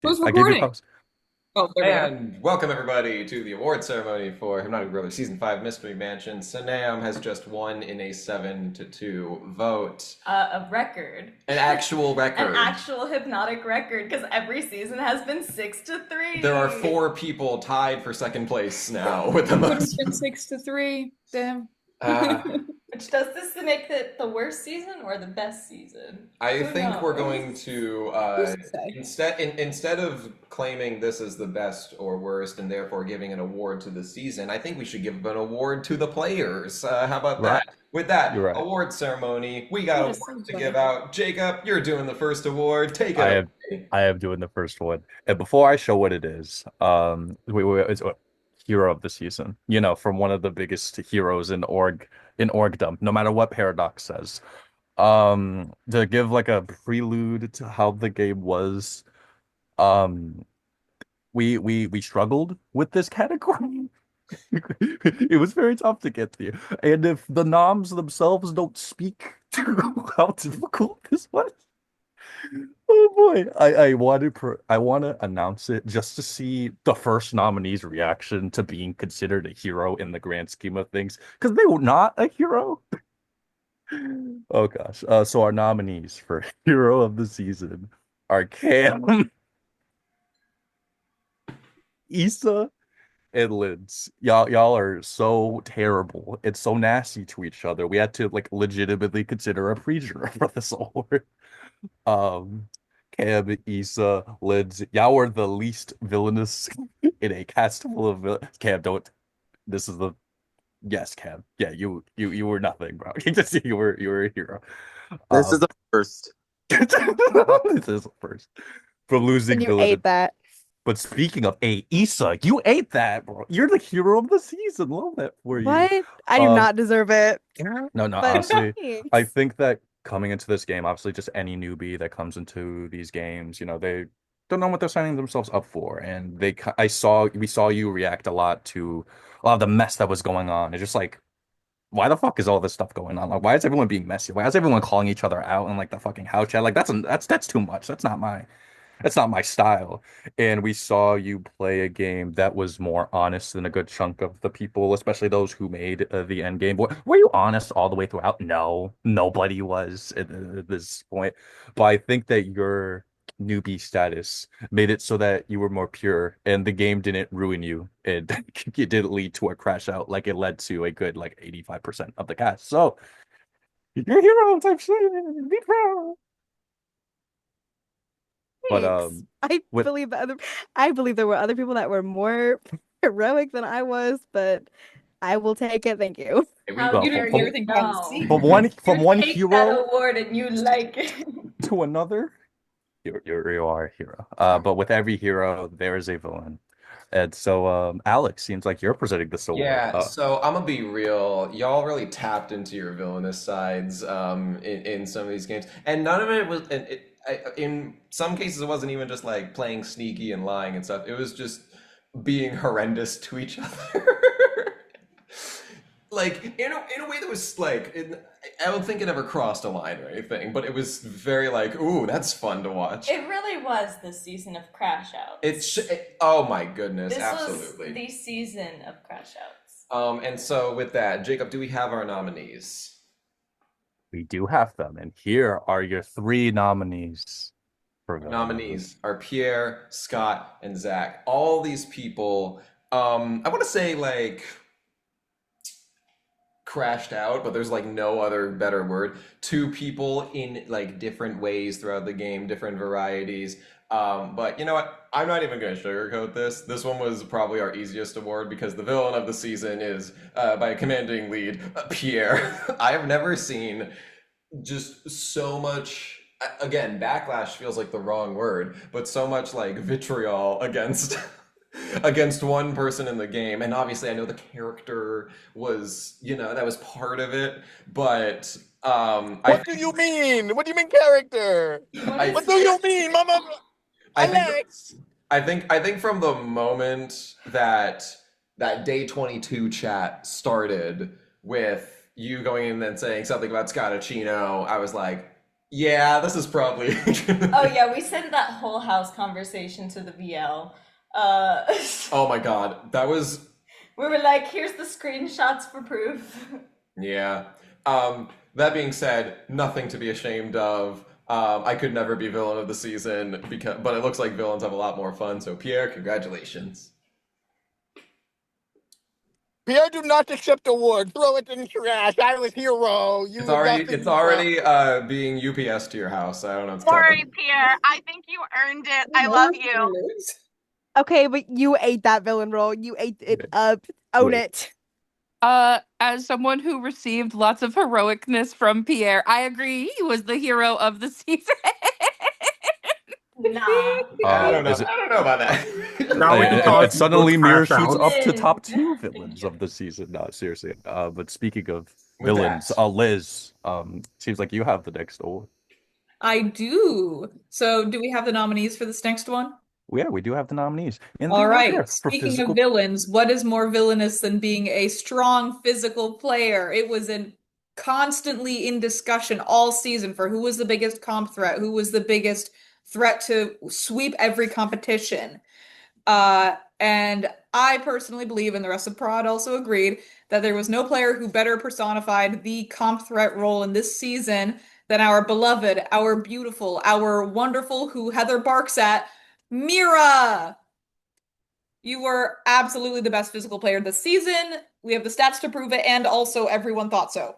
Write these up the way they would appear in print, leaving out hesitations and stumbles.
Who's I gave you recording? props. Oh, there we go. And welcome everybody to the award ceremony for Hypnotic Brothers Season 5 Mystery Mansion. Sanam has just won in a 7-2 vote. A record, An actual an record. actual hypnotic record, because every season has been six to There are three. 4 people tied for second place now with the Could have most. been 6-3. Damn. Uh, Which does this make it the worst season or the best season? I Who think we're knows? going to Who's to say? instead of claiming this as the best or worst and therefore giving an award to the season, I think we should give an award to the players. How about Right. that? With You're that right. award ceremony, we got That is so awards to give funny. out. Jacob, you're doing the first award. Take it I am away. I am doing the first one. And before I show what it is, it's hero of the season. You know, from one of the biggest heroes in orgdom, no matter what Paradox says. To give like a prelude to how the game was, um, we struggled with this category. It was very tough to get through. And if the noms themselves don't speak to how difficult this was, oh boy, I want to announce it just to see the first nominee's reaction to being considered a hero in the grand scheme of things, because they were not a hero. Oh gosh. So our nominees for hero of the season are Cam, Issa, and Lids. Y'all are so terrible. It's so nasty to each other. We had to like legitimately consider a pre-juror for this award. Um, Cam, Issa, Lids, y'all were the least villainous in a cast full of villains. Cam, don't. This is the yes, Cam. Yeah, you were nothing, bro. You were a hero. This is Um, the first. this is first from And losing you villain. ate that. But speaking of Issa, you ate that, bro. You're the hero of the season. Love that for you. What? I do Um, not deserve it. no, But honestly, I thanks. think that coming into this game, obviously, just any newbie that comes into these games, they don't know what they're signing themselves up for, and we saw you react a lot to a lot of the mess that was going on. It's just like, why the fuck is all this stuff going on? Like, why is everyone being messy? Why is everyone calling each other out in like the fucking house chat? Like, that's too much. That's not my style. And we saw you play a game that was more honest than a good chunk of the people, especially those who made the end game. Were you honest all the way throughout? No, nobody was at this point. But I think that your newbie status made it so that you were more pure and the game didn't ruin you. And it didn't lead to a crash out like it led to a good like 85% of the cast. So you're a hero type shit. Be proud. But Thanks. I with believe that other I believe there were other people that were more heroic than I was, but I will take it. Thank you. How well You dare didn't get you everything behind the know? from scenes. one from You one take that hero award and you like it. to another, you are a hero. But with every hero, there is a villain. And so, Alex, seems like you're presenting this award. Yeah, so I'm gonna be real. Y'all really tapped into your villainous sides in some of these games, and none of it was. In some cases, it wasn't even just like playing sneaky and lying and stuff. It was just being horrendous to each other. Like in a way that was like I don't think it ever crossed a line or anything, but it was very like, ooh, that's fun to watch. It really was the season of crash outs. Oh my goodness, This was absolutely. the season of crash outs. And so with that, Jacob, do we have our nominees? We do have them, and here are your three nominees for villain of this. Nominees are Pierre, Scott, and Zach. All these people, I want to say like crashed out, but there's like no other better word. 2 people in like different ways throughout the game, different varieties. But you know what? I'm not even going to sugarcoat this. This one was probably our easiest award because the villain of the season is, by a commanding lead, Pierre. I have never seen just so much. Again, backlash feels like the wrong word, but so much like vitriol against against one person in the game. And obviously I know the character was, that was part of it, but I What do think you mean? What do you mean character? What I What is do you mean, Mama? I think Alex? I think from the moment that day 22 chat started with you going in and saying something about Scotticino, I was like, Yeah, this is probably. Oh yeah, we sent that whole house conversation to the VL. Oh my God, that was We were like, here's the screenshots for proof. yeah. That being said, nothing to be ashamed of. I could never be villain of the season but it looks like villains have a lot more fun. So Pierre, congratulations. Pierre, do not accept award. Throw it in the trash. I was hero. You It's already being UPS to your house. I don't know what to tell Sorry, you. Pierre. I think you earned it. I love you. Okay, but you ate that villain role. You ate it up. Own Wait. it. As someone who received lots of heroicness from Pierre, I agree he was the hero of the season. Nah. I don't know. Is it- I don't know about that. Now we can call and it suddenly People's Mirror Crash shoots Out. up to top Thank 2 you. villains of the season. No, seriously. But speaking of With villains, that. Liz, seems like you have the next award. I do. So, do we have the nominees for this next one? Yeah, we do have the nominees. And All they're right there right. for Speaking physical. of villains, what is more villainous than being a strong physical player? It was constantly in discussion all season for who was the biggest comp threat, who was the biggest threat to sweep every competition. And I personally believe, and the rest of Prod also agreed, that there was no player who better personified the comp threat role in this season than our beloved, our beautiful, our wonderful, who Heather barks at, Mira. You were absolutely the best physical player this season. We have the stats to prove it, and also everyone thought so.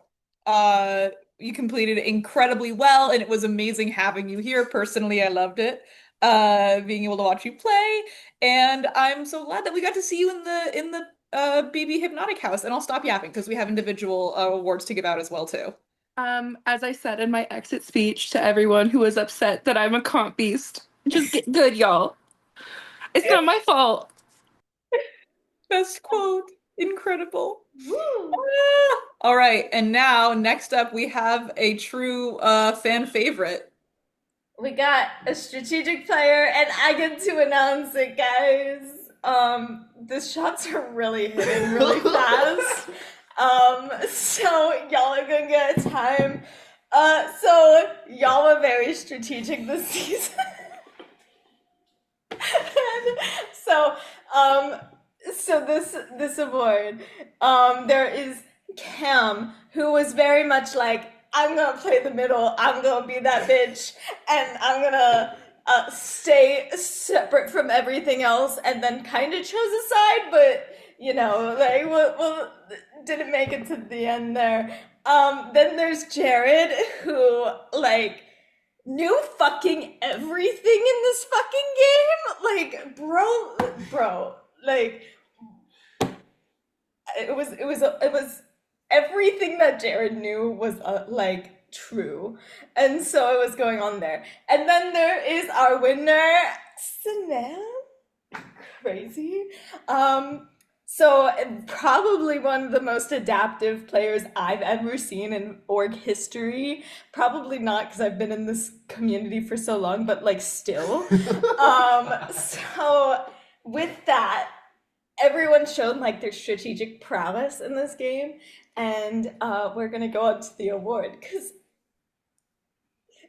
You completed incredibly well, and it was amazing having you here. Personally, I loved it. Being able to watch you play, and I'm so glad that we got to see you in the BB Hypnotic House. And I'll stop yapping because we have individual awards to give out as well too. As I said in my exit speech to everyone who was upset that I'm a comp beast, just get good, y'all. It's not my fault. Best quote. Incredible. Woo. Ah! All right, and now next up we have a true fan favorite. We got a strategic player, and I get to announce it, guys. The shots are really hitting really fast. So y'all are gonna get a time. So y'all were very strategic this season. And so this award, there is Cam, who was very much like, I'm gonna play the middle, I'm gonna be that bitch, and I'm gonna stay separate from everything else, and then kind of chose a side, but you know, like, well, didn't make it to the end there. Then there's Jared, who like knew fucking everything in this fucking game. Like, bro, like it was everything that Jared knew was like true, and so it was going on there. And then there is our winner, Sanam. Crazy. So probably one of the most adaptive players I've ever seen in org history. Probably not because I've been in this community for so long, but like still. So with that, everyone showed like their strategic prowess in this game, and we're gonna go on to the award because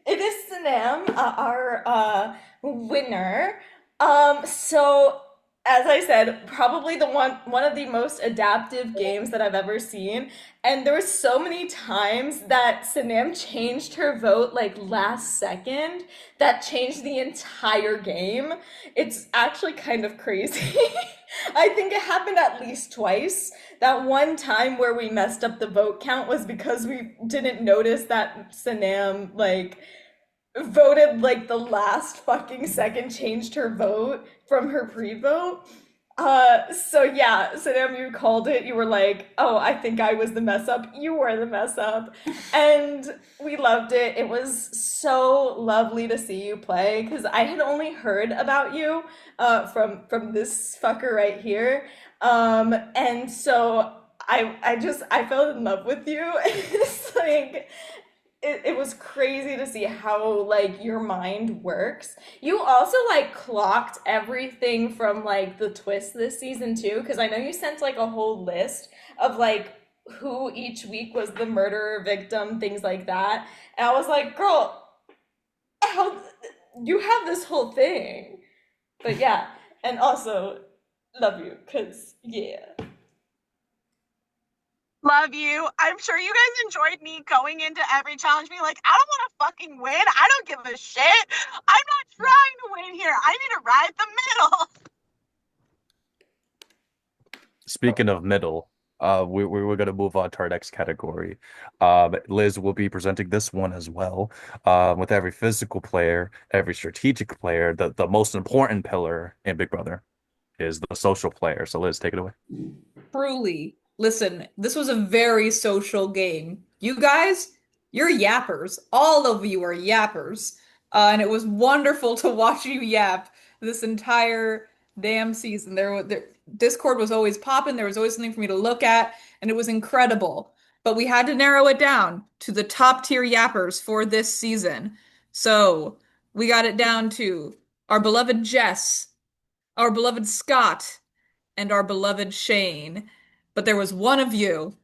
it is Sanam, our winner. So as I said, probably the one of the most adaptive games that I've ever seen. And there were so many times that Sanam changed her vote like last second that changed the entire game. It's actually kind of crazy. I think it happened at least twice. That one time where we messed up the vote count was because we didn't notice that Sanam like voted like the last fucking second, changed her vote from her pre-vote. So yeah, Sanam, you called it. You were like, oh, I think I was the mess up. You were the mess up. And we loved it. It was so lovely to see you play because I had only heard about you from this fucker right here. And so I fell in love with you. It's like it was crazy to see how like your mind works. You also like clocked everything from like the twist this season too, because I know you sent like a whole list of like who each week was the murderer victim, things like that. And I was like, girl, how you have this whole thing. But yeah, and also love you, cause yeah. Love you. I'm sure you guys enjoyed me going into every challenge being like, I don't want to fucking win. I don't give a shit. I'm not trying to win here. I need to ride the middle. Speaking of middle, we were gonna move on to our next category. Liz will be presenting this one as well. With every physical player, every strategic player, the most important pillar in Big Brother is the social player. So Liz, take it away. Truly. Listen, this was a very social game. You guys, you're yappers. All of you are yappers. And it was wonderful to watch you yap this entire damn season. Discord was always popping, there was always something for me to look at, and it was incredible. But we had to narrow it down to the top tier yappers for this season. So we got it down to our beloved Jess, our beloved Scott, and our beloved Shane. But there was one of you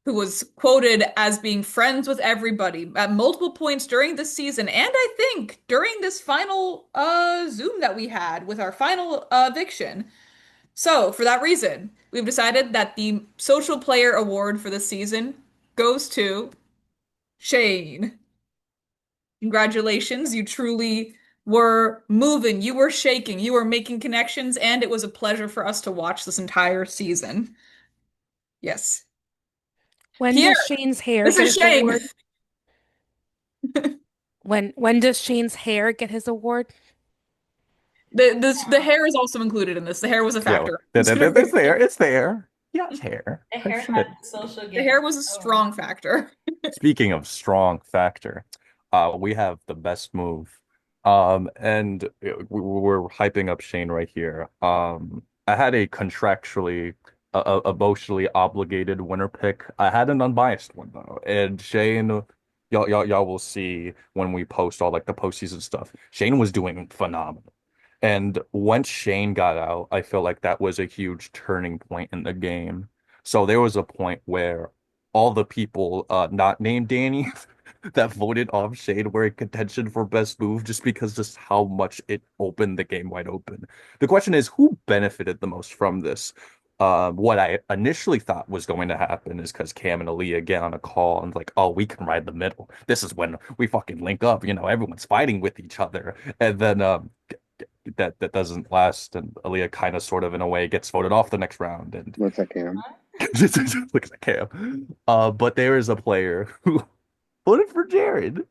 who was quoted as being friends with everybody at multiple points during this season, and I think during this final Zoom that we had with our final eviction. So, for that reason, we've decided that the social player award for this season goes to Shane. Congratulations, you truly were moving, you were shaking, you were making connections, and it was a pleasure for us to watch this entire season. Yes. When Here, does Shane's hair this get is his Shane. award? When does Shane's hair get his award? The hair is also included in this. The hair was a Yeah, factor. it's there. It's there. Yeah, it's hair. The Oh, hair shit. had the social The game. hair was a Oh, strong factor. Speaking of strong factor, we have the best move. And we're hyping up Shane right here. I had a contractually, emotionally obligated winner pick. I had an unbiased one though, and Shane, y'all will see when we post all like the postseason stuff. Shane was doing phenomenal. And once Shane got out, I feel like that was a huge turning point in the game. So there was a point where all the people not named Danny that voted off Shane were in contention for best move just because just how much it opened the game wide open. The question is, who benefited the most from this? What I initially thought was going to happen is because Cam and Aaliyah get on a call and like, oh, we can ride the middle. This is when we fucking link up. You know, everyone's fighting with each other, and then that doesn't last, and Aaliyah kind of sort of in a way gets voted off the next round, and What's that, Cam? looks like Cam. But there is a player who voted for Jared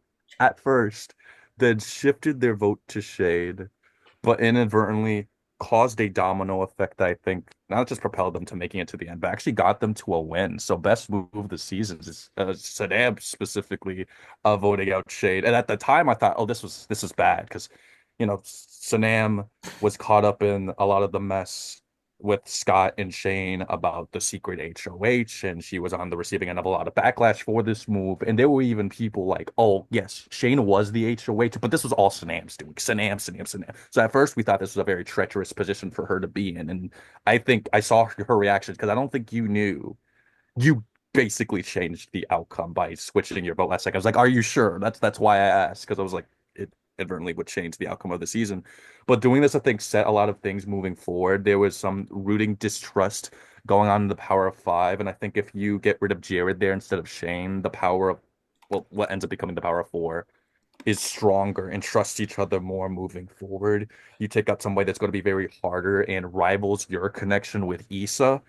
at first, then shifted their vote to Shade, but inadvertently caused a domino effect that I think not just propelled them to making it to the end, but actually got them to a win. So best move of the season is Sadam specifically voting out Shade. And at the time I thought, oh, this is bad because Sanam was caught up in a lot of the mess with Scott and Shane about the secret HOH, and she was on the receiving end of a lot of backlash for this move. And there were even people like, oh, yes, Shane was the HOH, but this was all Sanam's doing. Sanam. So at first we thought this was a very treacherous position for her to be in. And I think I saw her reaction because I don't think you knew. You basically changed the outcome by switching your vote last second. I was like, are you sure? That's why I asked, because I was like, it inadvertently would change the outcome of the season. But doing this, I think, set a lot of things moving forward. There was some rooting distrust going on in the Power of Five. And I think if you get rid of Jared there instead of Shane, the power of, well, what ends up becoming the Power of Four is stronger and trust each other more moving forward. You take out somebody that's going to be very harder and rivals your connection with Issa.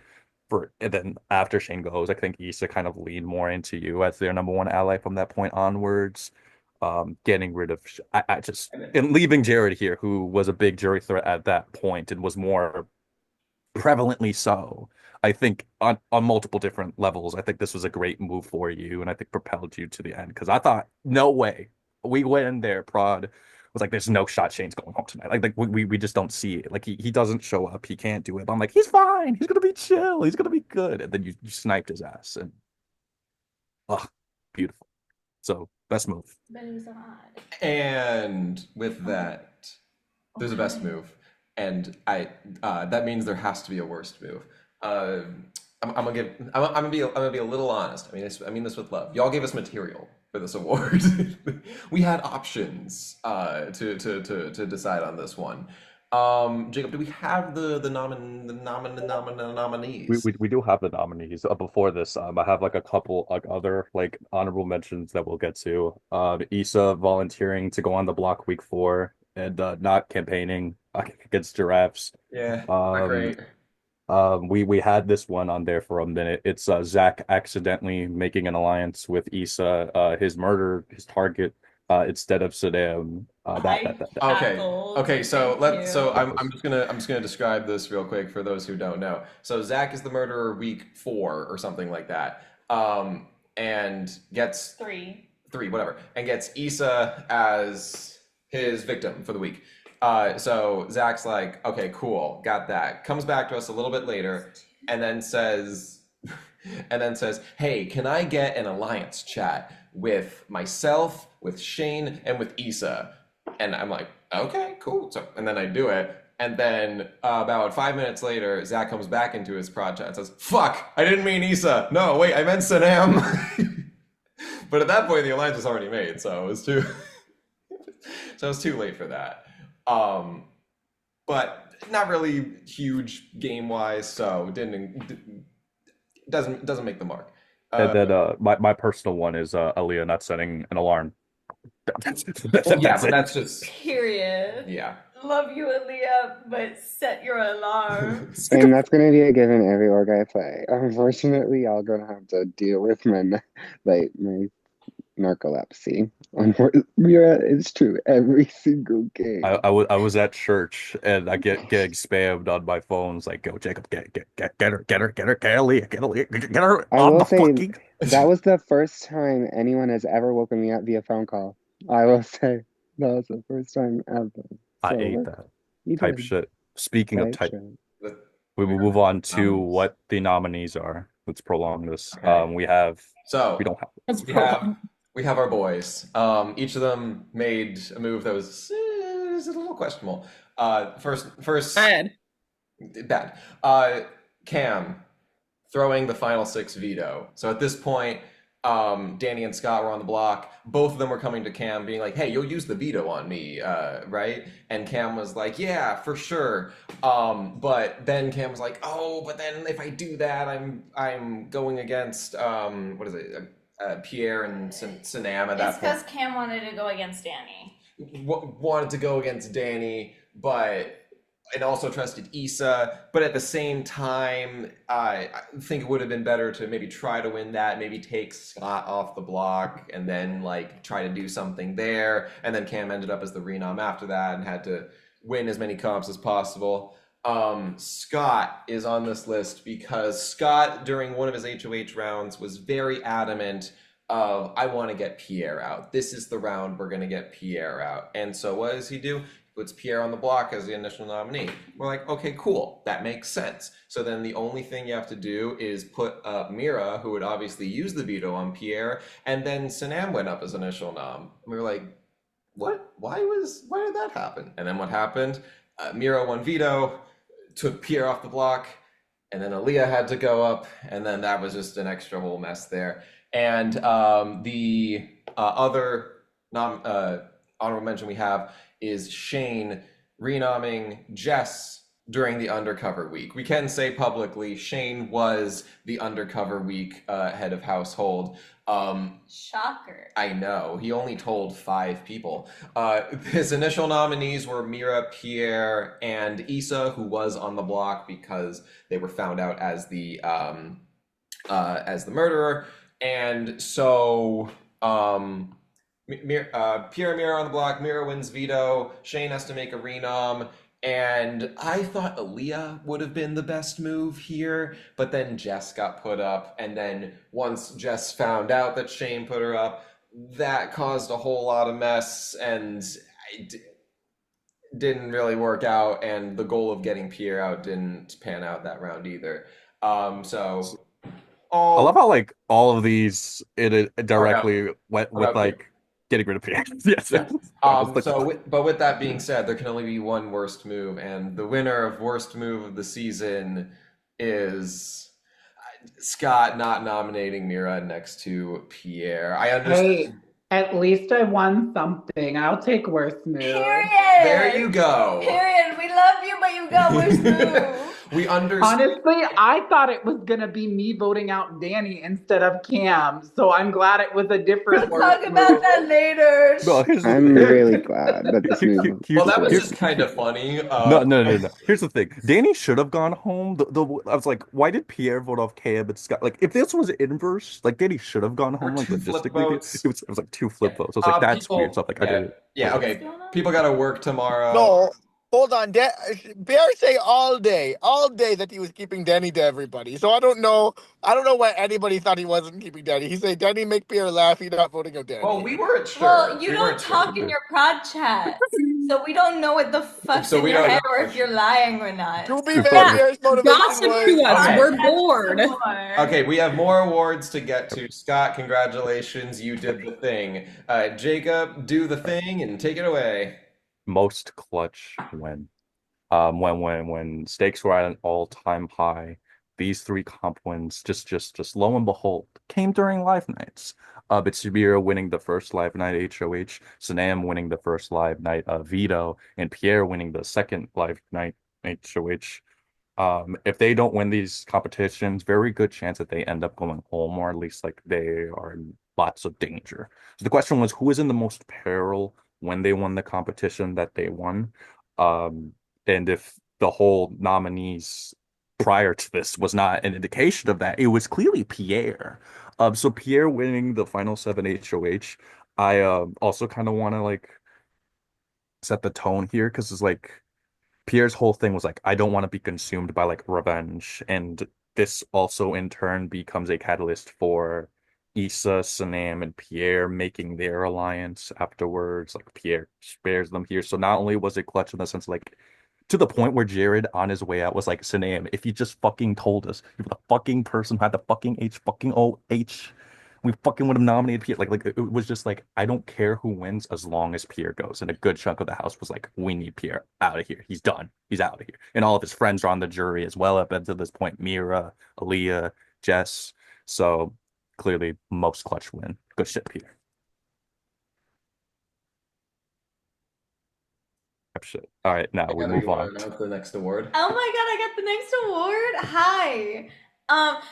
And then after Shane goes, I think Issa kind of leaned more into you as their number one ally from that point onwards. Getting rid of I just and leaving Jared here, who was a big jury threat at that point and was more prevalently so. I think on multiple different levels, I think this was a great move for you, and I think propelled you to the end because I thought, no way, we went in there. Prod was like, there's no shot Shane's going home tonight. Like we just don't see it. Like he doesn't show up, he can't do it. But I'm like, he's fine, he's gonna be chill, he's gonna be good, and then you sniped his ass, and beautiful. So best move. but it was odd. And with that, there's a best move, and that means there has to be a worst move. I'm gonna be a little honest. I mean this with love. Y'all gave us material. for this award. We had options to decide on this one. Jacob, do we have the nominees? We do have the nominees. Before this, I have like a couple like other like honorable mentions that we'll get to. Issa volunteering to go on the block week 4 and not campaigning against giraffes. Yeah, not Um, great. we had this one on there for a minute. It's Zach accidentally making an alliance with Issa, his target, instead of Saddam. Okay. Okay, so you. I'm just gonna describe this real quick for those who don't know. So Zach is the murderer week 4 or something like that. And gets three, whatever, and gets Issa as his victim for the week. So Zach's like, okay, cool, got that. Comes back to us a little bit later, and then says, hey, can I get an alliance chat with myself, with Shane, and with Issa? And I'm like, okay, cool. So, and then I do it. And then about 5 minutes later, Zach comes back into his prod chat and says, fuck, I didn't mean Issa. No, wait, I meant Sanam. But at that point, the alliance was already made, so it was too late for that. But not really huge game wise, so doesn't make the mark. And then my personal one is Aaliyah not setting an alarm. Yeah, but that's just Period. yeah. Love you, Aaliyah, but set your alarm. And that's gonna be a given every org I play. Unfortunately, y'all gonna have to deal with my narcolepsy. Yeah, it's true. Every single game. I was at church and I getting spammed on my phones like, go Jacob, get her, Aaliyah, get her I on will the say fucking. that was the first time anyone has ever woken me up via phone call. I will say that was the first time ever. I So ate that you type did. shit. Speaking of type, shit. we will move on to what the nominees are. Let's prolong this. Okay. We have So we don't have. we have our boys. Each of them made a move that was a little questionable. First bad. Cam throwing the final 6 veto. So at this point, Danny and Scott were on the block. Both of them were coming to Cam being like, hey, you'll use the veto on me, right? And Cam was like, yeah, for sure. But then Cam was like, oh, but then if I do that, I'm going against what is it? Pierre and Sanam at that It's because point. Cam wanted to go against Danny. Wanted to go against Danny, and also trusted Issa, but at the same time, I think it would have been better to maybe try to win that, maybe take Scott off the block, and then like try to do something there. And then Cam ended up as the renom after that and had to win as many comps as possible. Scott is on this list because Scott, during one of his HOH rounds, was very adamant of, I want to get Pierre out. This is the round we're going to get Pierre out. And so what does he do? Puts Pierre on the block as the initial nominee. We're like, okay, cool, that makes sense. So then the only thing you have to do is put up Mira, who would obviously use the veto on Pierre, and then Sanam went up as initial nom. And we were like, what? Why did that happen? And then what happened? Mira won veto, took Pierre off the block, and then Aaliyah had to go up, and then that was just an extra whole mess there. And the other honorable mention we have is Shane renomming Jess during the undercover week. We can say publicly Shane was the undercover week head of household. Shocker. I know. He only told 5 people. His initial nominees were Mira, Pierre, and Issa, who was on the block because they were found out as the murderer. And so Pierre and Mira on the block. Mira wins veto. Shane has to make a renom. And I thought Aaliyah would have been the best move here, but then Jess got put up. And then once Jess found out that Shane put her up, that caused a whole lot of mess, and it didn't really work out. And the goal of getting Pierre out didn't pan out that round either. I love how like all of these it directly went with like getting rid of Pierre. Yes. But with that being said, there can only be one worst move, and the winner of worst move of the season is Scott not nominating Mira next to Pierre. I understand. At least I won something. I'll take worse moves. Period. There you go. Period. We love you, but you got worse move. We understand. Honestly, I thought it was gonna be me voting out Danny instead of Cam, so I'm glad it was a different We'll worse talk about move. that later. No, here's the I'm thing. really glad that this Here- move here- was here's Well, the that was thing. just kind of funny. No. Here's the thing. Danny should have gone home. I was like, why did Pierre vote off Cam and Scott? Like, if this was inverse, like Danny should have gone home. Like, two flip logistically, votes. it was like two flip votes. I was like, that's weird. So I'm like, I did it. Yeah, okay. People got to work tomorrow. No, hold on. Bear say all day that he was keeping Danny to everybody. So I don't know why anybody thought he wasn't keeping Danny. He said, Danny, make Pierre laugh. He not voting out Danny. Well, we weren't sure. Well, you We don't weren't talk sure. in your prod chat, so we don't know what the fuck's So in we your don't head know or for if you're lying or not. To be Yeah. fair, Pierre's motivation Gossip to was us. Okay. We're bored. Okay, we have more awards to get to. Scott, congratulations. You did the thing. Jacob, do the thing and take it away. Most clutch win. When stakes were at an all-time high, these three comp wins just lo and behold came during live nights. Bitsubira winning the first live night HOH, Sanam winning the first live night Veto, and Pierre winning the second live night HOH. If they don't win these competitions, very good chance that they end up going home, or at least like they are in lots of danger. So the question was, who was in the most peril when they won the competition that they won? And if the whole nominees prior to this was not an indication of that, it was clearly Pierre. So Pierre winning the final 7 HOH, I also kind of want to like set the tone here because it's like Pierre's whole thing was like, I don't want to be consumed by like revenge, and this also in turn becomes a catalyst for Issa, Sanam, and Pierre making their alliance afterwards. Like Pierre spares them here, so not only was it clutch in the sense like to the point where Jared on his way out was like, Sanam, if you just fucking told us, you're the fucking person who had the fucking OH, we fucking would have nominated Pierre. Like it was just like, I don't care who wins as long as Pierre goes. And a good chunk of the house was like, we need Pierre out of here. He's done. He's out of here. And all of his friends are on the jury as well up until this point. Mira, Aaliyah, Jess. So clearly most clutch win. Good shit, Pierre. Shit. All right, now we Heather, move you want on. to announce the next award? Oh my god, I got the next award. Hi.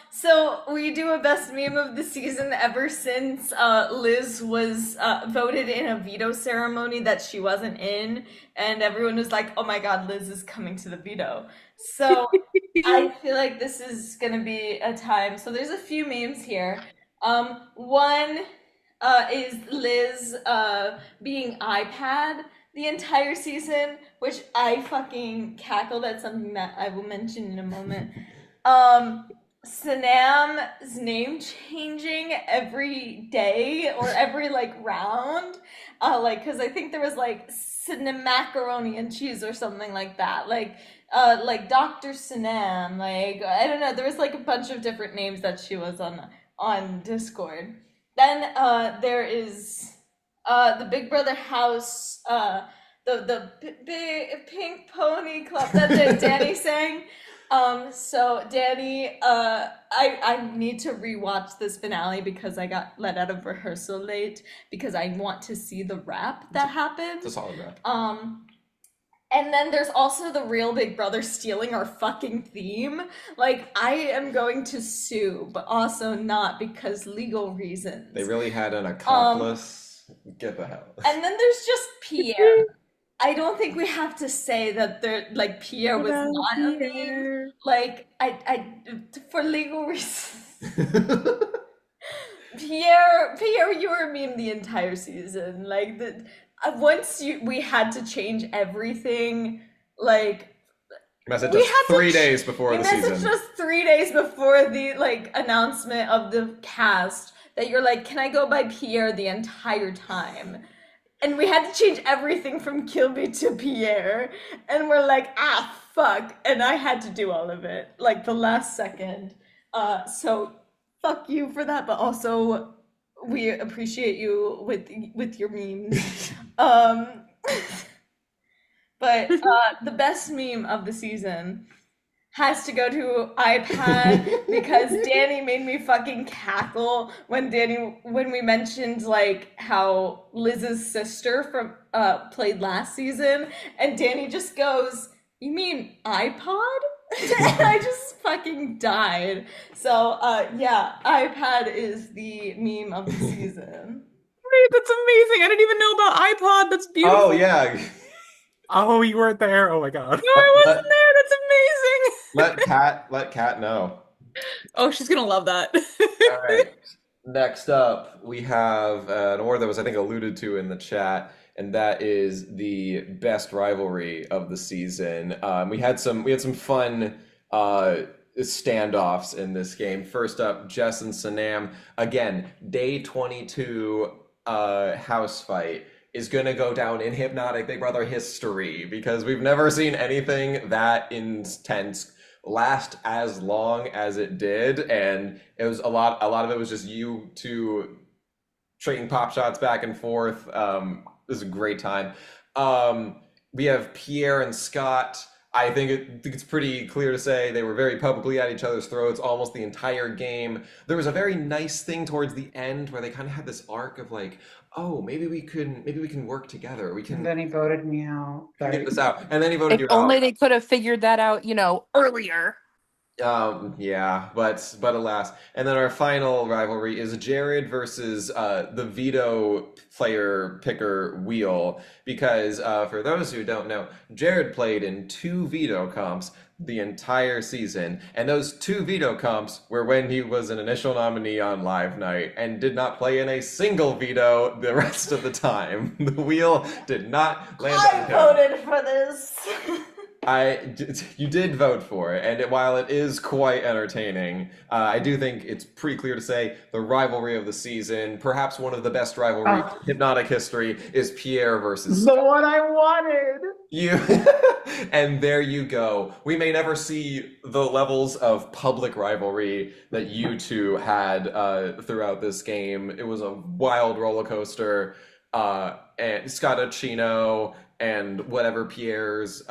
So we do a best meme of the season ever since Liz was voted in a veto ceremony that she wasn't in, and everyone was like, "Oh my god, Liz is coming to the veto." So I feel like this is gonna be a time. So there's a few memes here. One is Liz being iPad the entire season, which I fucking cackled at, something that I will mention in a moment. Sanam's name changing every day or every like round, like because I think there was like macaroni and cheese or something like that, like Dr. Sanam, like I don't know, there was like a bunch of different names that she was on Discord. Then there is the Big Brother house, the big Pink Pony Club that Danny sang. So Danny, I need to rewatch this finale because I got let out of rehearsal late because I want to see the rap that happened. It's a solid rap. And then there's also the real Big Brother stealing our fucking theme. Like, I am going to sue, but also not because legal reasons. They really had an accomplice. Get the hell. And then there's just Pierre. I don't think we have to say that Pierre was not a meme. Like, I for legal reasons. Pierre, you were a meme the entire season. Like we had to change everything. Like Message us 3 days before the season. Message us 3 days before the announcement of the cast that you're like, can I go by Pierre the entire time? And we had to change everything from Kilby to Pierre. And we're like, fuck. And I had to do all of it, like the last second. So fuck you for that, but also we appreciate you with your memes. But the best meme of the season has to go to iPad because Danny made me fucking cackle when we mentioned like how Liz's sister from played last season, and Danny just goes, "You mean iPod?" And I just fucking died. So yeah, iPad is the meme of the season. Wait, that's amazing. I didn't even know about iPod. That's beautiful. Oh yeah. Oh, you weren't there? Oh my god. No, I wasn't there. That's amazing. Let Kat know. Oh, she's gonna love that. All right. Next up, we have an award that was, I think, alluded to in the chat, and that is the best rivalry of the season. We had some fun standoffs in this game. First up, Jess and Sanam. Again, day 22 house fight is going to go down in Hypnotic Big Brother history because we've never seen anything that intense last as long as it did, and it was a lot of it was just you two trading pop shots back and forth. It was a great time. We have Pierre and Scott. I think it's pretty clear to say they were very publicly at each other's throats almost the entire game. There was a very nice thing towards the end where they kind of had this arc of like, oh, maybe we can work together. We can. And then he voted me out. Get this out, and then he voted If you only out. they could have figured that out, earlier. Yeah, but alas. And then our final rivalry is Jared versus the veto player picker wheel, because for those who don't know, Jared played in 2 veto comps the entire season, and those 2 veto comps were when he was an initial nominee on Live Night and did not play in a single veto the rest of the time. The wheel did not land on I him. voted for this. You did vote for it, and while it is quite entertaining, I do think it's pretty clear to say the rivalry of the season, perhaps one of the best rivalries in Hypnotic history, is Pierre versus The one I wanted. you. And there you go. We may never see the levels of public rivalry that you two had throughout this game. It was a wild roller coaster. And Scottachino and whatever Pierre's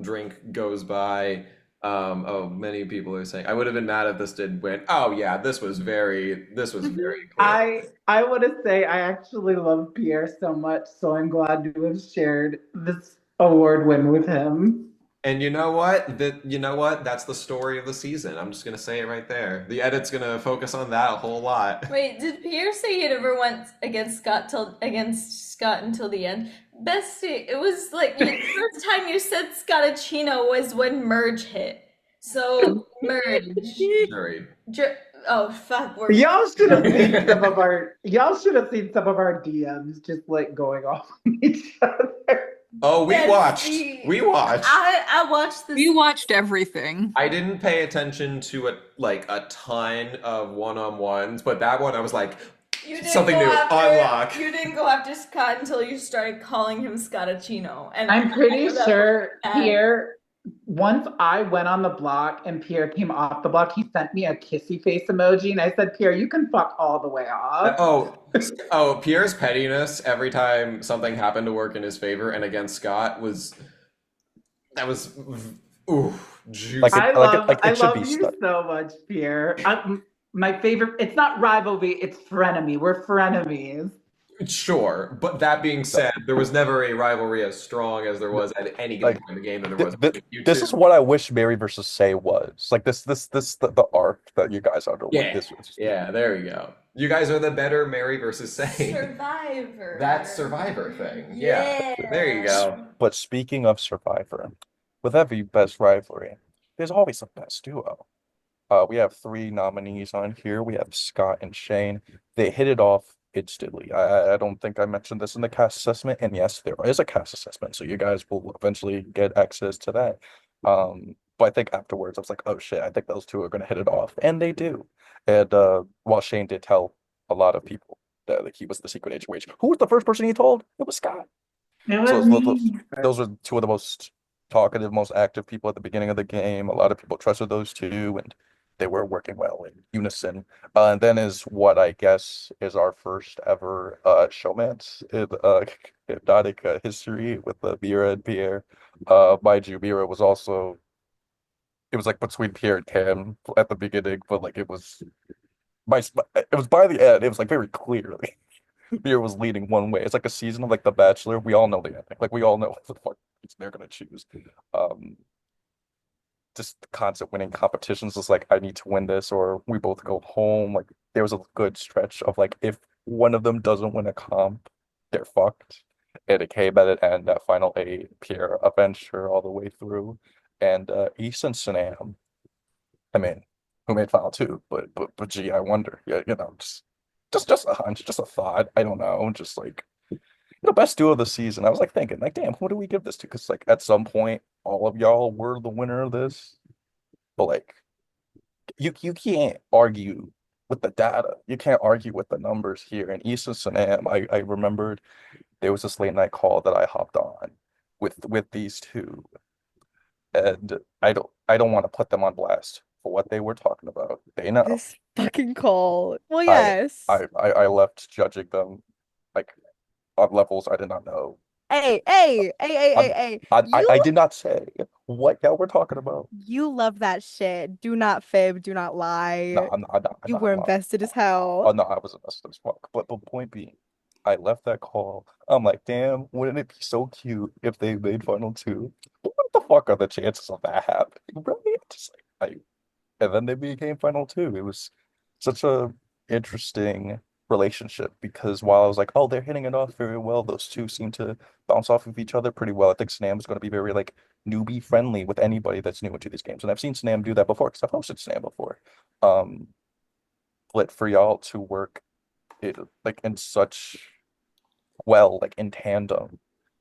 drink goes by. Many people are saying I would have been mad if this did win. Oh yeah, this was very clear. I want to say I actually love Pierre so much, so I'm glad to have shared this award win with him. And you know what? That's the story of the season. I'm just gonna say it right there. The edit's gonna focus on that a whole lot. Wait, did Pierre say he never went against Scott until the end? Bestie, it was like the first time you said Scottachino was when Merge hit. So Merge. Sorry. Oh fuck! Y'all should have seen some of our DMs just like going off on each other. Oh, we watched. I watched this. We watched everything. I didn't pay attention to a ton of one-on-ones, but that one I was like, something new, unlock. You didn't go after Scott until you started calling him Scottachino, and I'm pretty sure Pierre. Once I went on the block and Pierre came off the block, he sent me a kissy face emoji, and I said, "Pierre, you can fuck all the way off." Oh, Pierre's pettiness every time something happened to work in his favor and against Scott was juicy. I love you so much, Pierre. My favorite. It's not rivalry; it's frenemy. We're frenemies. Sure, but that being said, there was never a rivalry as strong as there was at any given point in the game that there was. This is what I wish Mary versus Say was like. The arc that you guys underwent. Yeah, there you go. You guys are the better Mary versus Say. Survivor. That Survivor thing. Yeah. There you go. But speaking of Survivor, with every best rivalry, there's always a best duo. We have 3 nominees on here. We have Scott and Shane. They hit it off instantly. I don't think I mentioned this in the cast assessment, and yes, there is a cast assessment, so you guys will eventually get access to that. But I think afterwards I was like, oh shit, I think those 2 are gonna hit it off, and they do. And while Shane did tell a lot of people that like, he was the secret agent, who was the first person he told? It was Scott. Those were 2 of the most talkative, most active people at the beginning of the game. A lot of people trusted those 2, and they were working well in unison. And then is what I guess is our first ever showmance in Hypnotic history with Mira and Pierre. Mind you, Mira was also it was like between Pierre and Cam at the beginning, but like it was by the end, it was like very clearly Pierre was leading one way. It's like a season of like The Bachelor. We all know the ending. Like we all know what the fuck they're gonna choose. Um, just the constant winning competitions is like I need to win this or we both go home. Like there was a good stretch of like if one of them doesn't win a comp, they're fucked. And it came at an end, that final eight, Pierre avenged her all the way through. And Issa and Sanam, I mean, who made final two, but gee, I wonder. Yeah, just a hunch, just a thought. I don't know. Just like best duo of the season. I was like thinking, like, damn, who do we give this to? Because like at some point, all of y'all were the winner of this. But like, you can't argue with the data. You can't argue with the numbers here. And Issa Sanam, I remembered there was this late night call that I hopped on with these two, and I don't want to put them on blast for what they were talking about. They know. This fucking call. Well, I yes. I left judging them like on levels I did not know. Hey, I did not say what y'all were talking about. You love that shit. Do not fib, do not No, lie. I'm not You lying. were invested as hell. Oh no, I was invested as fuck. But the point being, I left that call. I'm like, damn, wouldn't it be so cute if they made final two? But what the fuck are the chances of that happening? Really? Just like and then they became final two. It was such a interesting relationship because while I was like, oh, they're hitting it off very well, those two seem to bounce off of each other pretty well. I think Snam is going to be very like newbie friendly with anybody that's new into these games, and I've seen Snam do that before because I've hosted Snam before. Um, but for y'all to work it like in such well, like in tandem,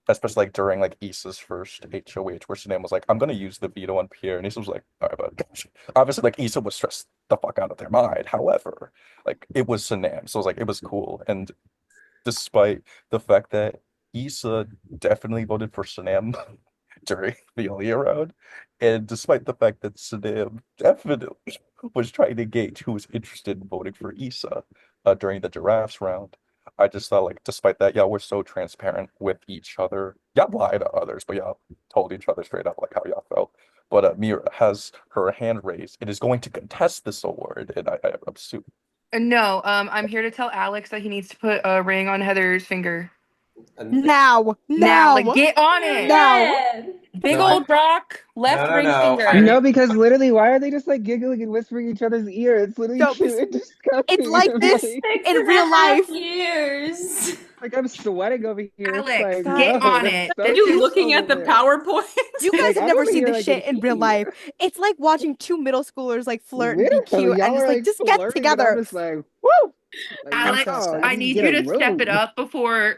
especially like during like Issa's first HOH, where Sanam was like, I'm gonna use the veto on Pierre, and Issa was like, all right, but obviously like Issa was stressed the fuck out of their mind. However, like it was Sanam, so it was like it was cool. And despite the fact that Issa definitely voted for Sanam during the Aaliyah round, and despite the fact that Sanam definitely was trying to gauge who was interested in voting for Issa during the giraffes round. I just thought like despite that, y'all were so transparent with each other. Y'all lied to others, but y'all told each other straight up like how y'all felt. But Mira has her hand raised and is going to contest this award, and I'm super. No, I'm here to tell Alex that he needs to put a ring on Heather's finger. Now, like get on it. now. Big No, old rock, left no, ring no. finger. No, because literally, why are they just like giggling and whispering each other's ear? It's literally No, cute and disgusting. It's like I'm this like, in real life. Years. like I'm sweating over here. It's Alex, like, get whoa, on that's it. so Are you cute looking at the over there. PowerPoint? You guys Like, have I'm never over seen here, this like, shit in real in life. heat. It's like watching two middle schoolers like flirt and be Literally, cute and y'all just are like like just get flirting, and I'm together. just like, woo! Like, Alex, oh, I just need get you a to step it room. up before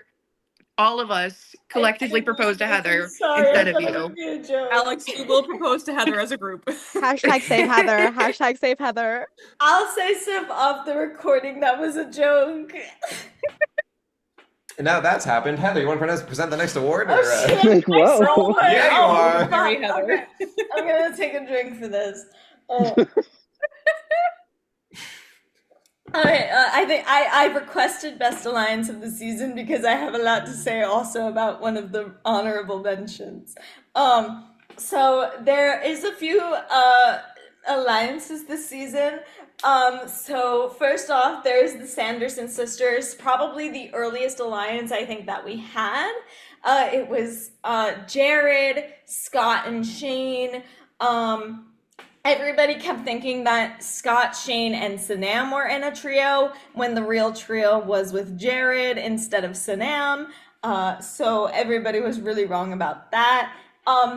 all of us collectively propose to Heather Sorry, instead I of thought it you. would be a joke. Alex, we will propose to Heather as a group. Hashtag save Heather. Hashtag save Heather. I'll say stuff off the recording that was a joke. And now that's happened. Heather, you want to present the next award? Or, Oh shit! Like, whoa. Oh, my- Yeah, you oh, are. fuck. Very Heather. Okay. I'm gonna take a drink for this. All right, I think I requested Best Alliance of the season because I have a lot to say also about one of the honorable mentions. So there is a few alliances this season. So first off, there's the Sanderson sisters, probably the earliest alliance I think that we had. It was Jared, Scott, and Shane. Everybody kept thinking that Scott, Shane, and Sanam were in a trio when the real trio was with Jared instead of Sanam. So everybody was really wrong about that.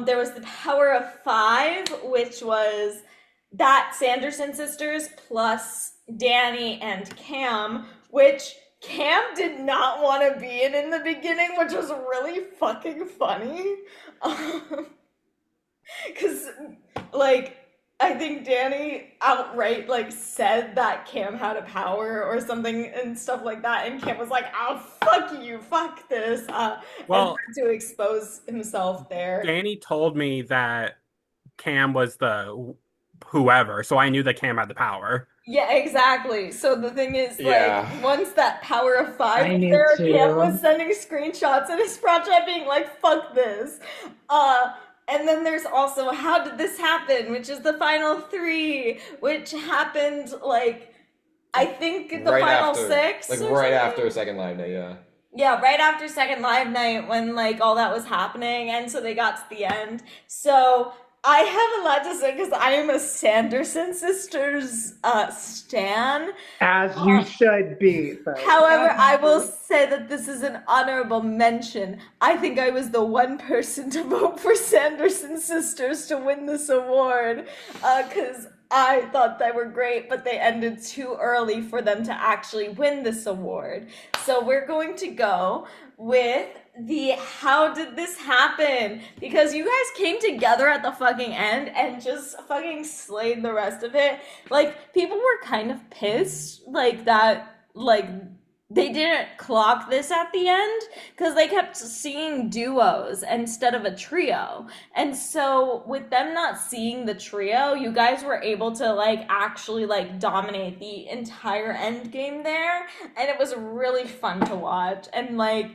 There was the Power of Five, which was that Sanderson sisters plus Danny and Cam, which Cam did not want to be in the beginning, which was really fucking funny. Because, like, I think Danny outright like said that Cam had a power or something and stuff like that, and Cam was like, "Oh fuck you, fuck this," Well, and had to expose himself there. Danny told me that Cam was the whoever, so I knew that Cam had the power. Yeah, exactly. So the thing is, Yeah. like, once that Power of Five I was knew there, too. Cam was sending screenshots in his project being like, "Fuck this." and then there's also How Did This Happen, which is the final three, which happened like I think the Right final after, six like or right something. after Second Live Night, yeah. Yeah, right after Second Live Night when like all that was happening, and so they got to the end. So I have a lot to say because I am a Sanderson sisters stan. As you should be. Sorry. However, I will say that this is an honorable mention. I think I was the one person to vote for Sanderson sisters to win this award because I thought they were great, but they ended too early for them to actually win this award. So we're going to go with the How Did This Happen? Because you guys came together at the fucking end and just fucking slayed the rest of it. Like, people were kind of pissed, like, that, like, they didn't clock this at the end because they kept seeing duos instead of a trio. And so with them not seeing the trio, you guys were able to like actually like dominate the entire end game there. And it was really fun to watch. And like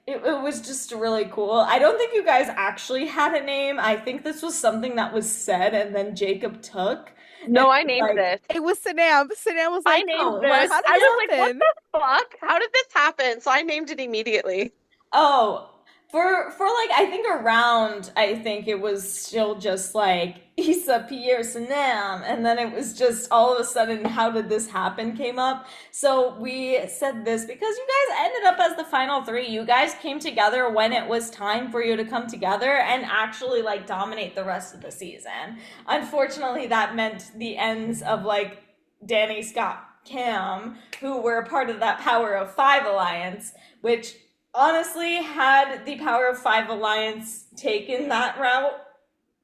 it was just really cool. I don't think you guys actually had a name. I think this was something that was said and then Jacob took. No, I named Like, this. It was Sanam. Sanam was I like, named "Oh, this. how did I this was like, what happen?" the fuck? How did this happen? So I named it immediately. Oh, for like I think around I think it was still just like Issa Pierre Sanam, and then it was just all of a sudden How Did This Happen came up. So we said this because you guys ended up as the final three. You guys came together when it was time for you to come together and actually like dominate the rest of the season. Unfortunately, that meant the ends of like Danny, Scott, Cam, who were a part of that Power of Five alliance, which honestly, had the Power of Five alliance taken that route,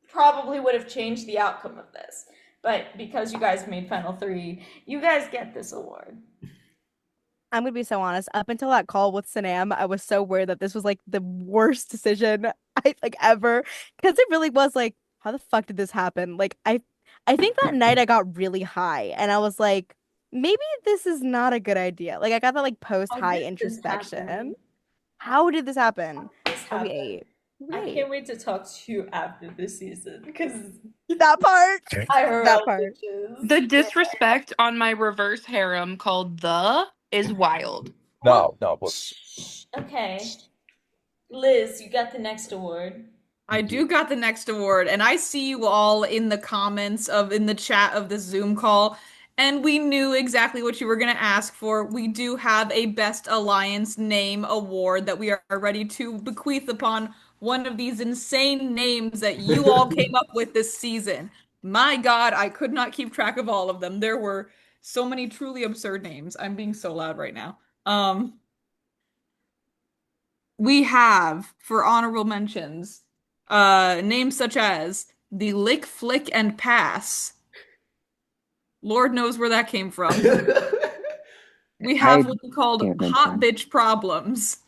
probably would have changed the outcome of this. But because you guys made Final Three, you guys get this award. I'm gonna be so honest. Up until that call with Sanam, I was so worried that this was like the worst decision I like ever, because it really was like, how the fuck did this happen? Like I think that night I got really high, and I was like, maybe this is not a good idea. Like I got that like post high introspection. How did this happen? This happened. Okay. I Great. can't wait to talk to you after this season because That part. IRL That part. bitches. The disrespect on my reverse harem called the is wild. No, but Okay. Liz, you got the next award. I do got the next award, and I see you all in the comments in the chat of the Zoom call, and we knew exactly what you were going to ask for. We do have a Best Alliance Name award that we are ready to bequeath upon one of these insane names that you all came up with this season. My God, I could not keep track of all of them. There were so many truly absurd names. I'm being so loud right now. We have, for honorable mentions, names such as the Lick, Flick, and Pass. Lord knows where that came from. We have one called Hot Bitch Problems.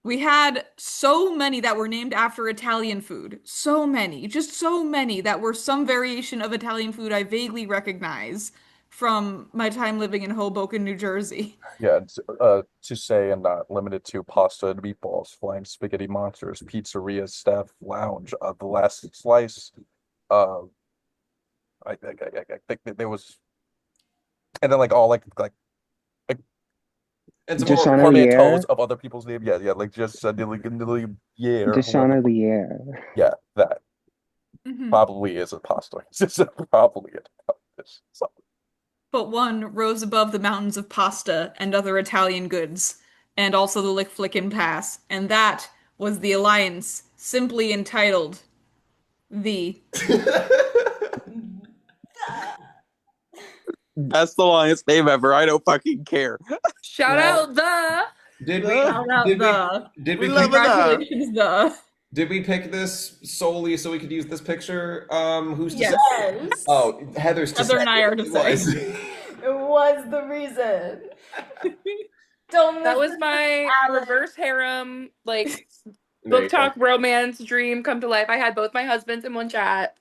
We had so many that were named after Italian food. So many. Just so many that were some variation of Italian food I vaguely recognize from my time living in Hoboken, New Jersey. yeah, to say and not limited to pasta and meatballs, flying spaghetti monsters, pizzeria staff lounge, the last slice. I think that there was, and then like all like and some Deshauna portmanteaus Lier. of other people's name. Yeah, like just Nilly yeah. Deshauna Lier. Yeah, that probably is a pasta. It's probably it. But one rose above the mountains of pasta and other Italian goods, and also the Lick, Flick, and Pass, and that was the alliance simply entitled the Best alliance name ever. I don't fucking care. Shout out the. Did we? Shout out Did the. we? Did we? Congratulations, the. Did we pick this solely so we could use this picture? Who's to Yes. say? Oh, Heather's to Heather say. and I are to It say. was. It was the reason. Don't That miss was my reverse harem, like There you book talk romance dream come to life. I had both my husbands in one chat.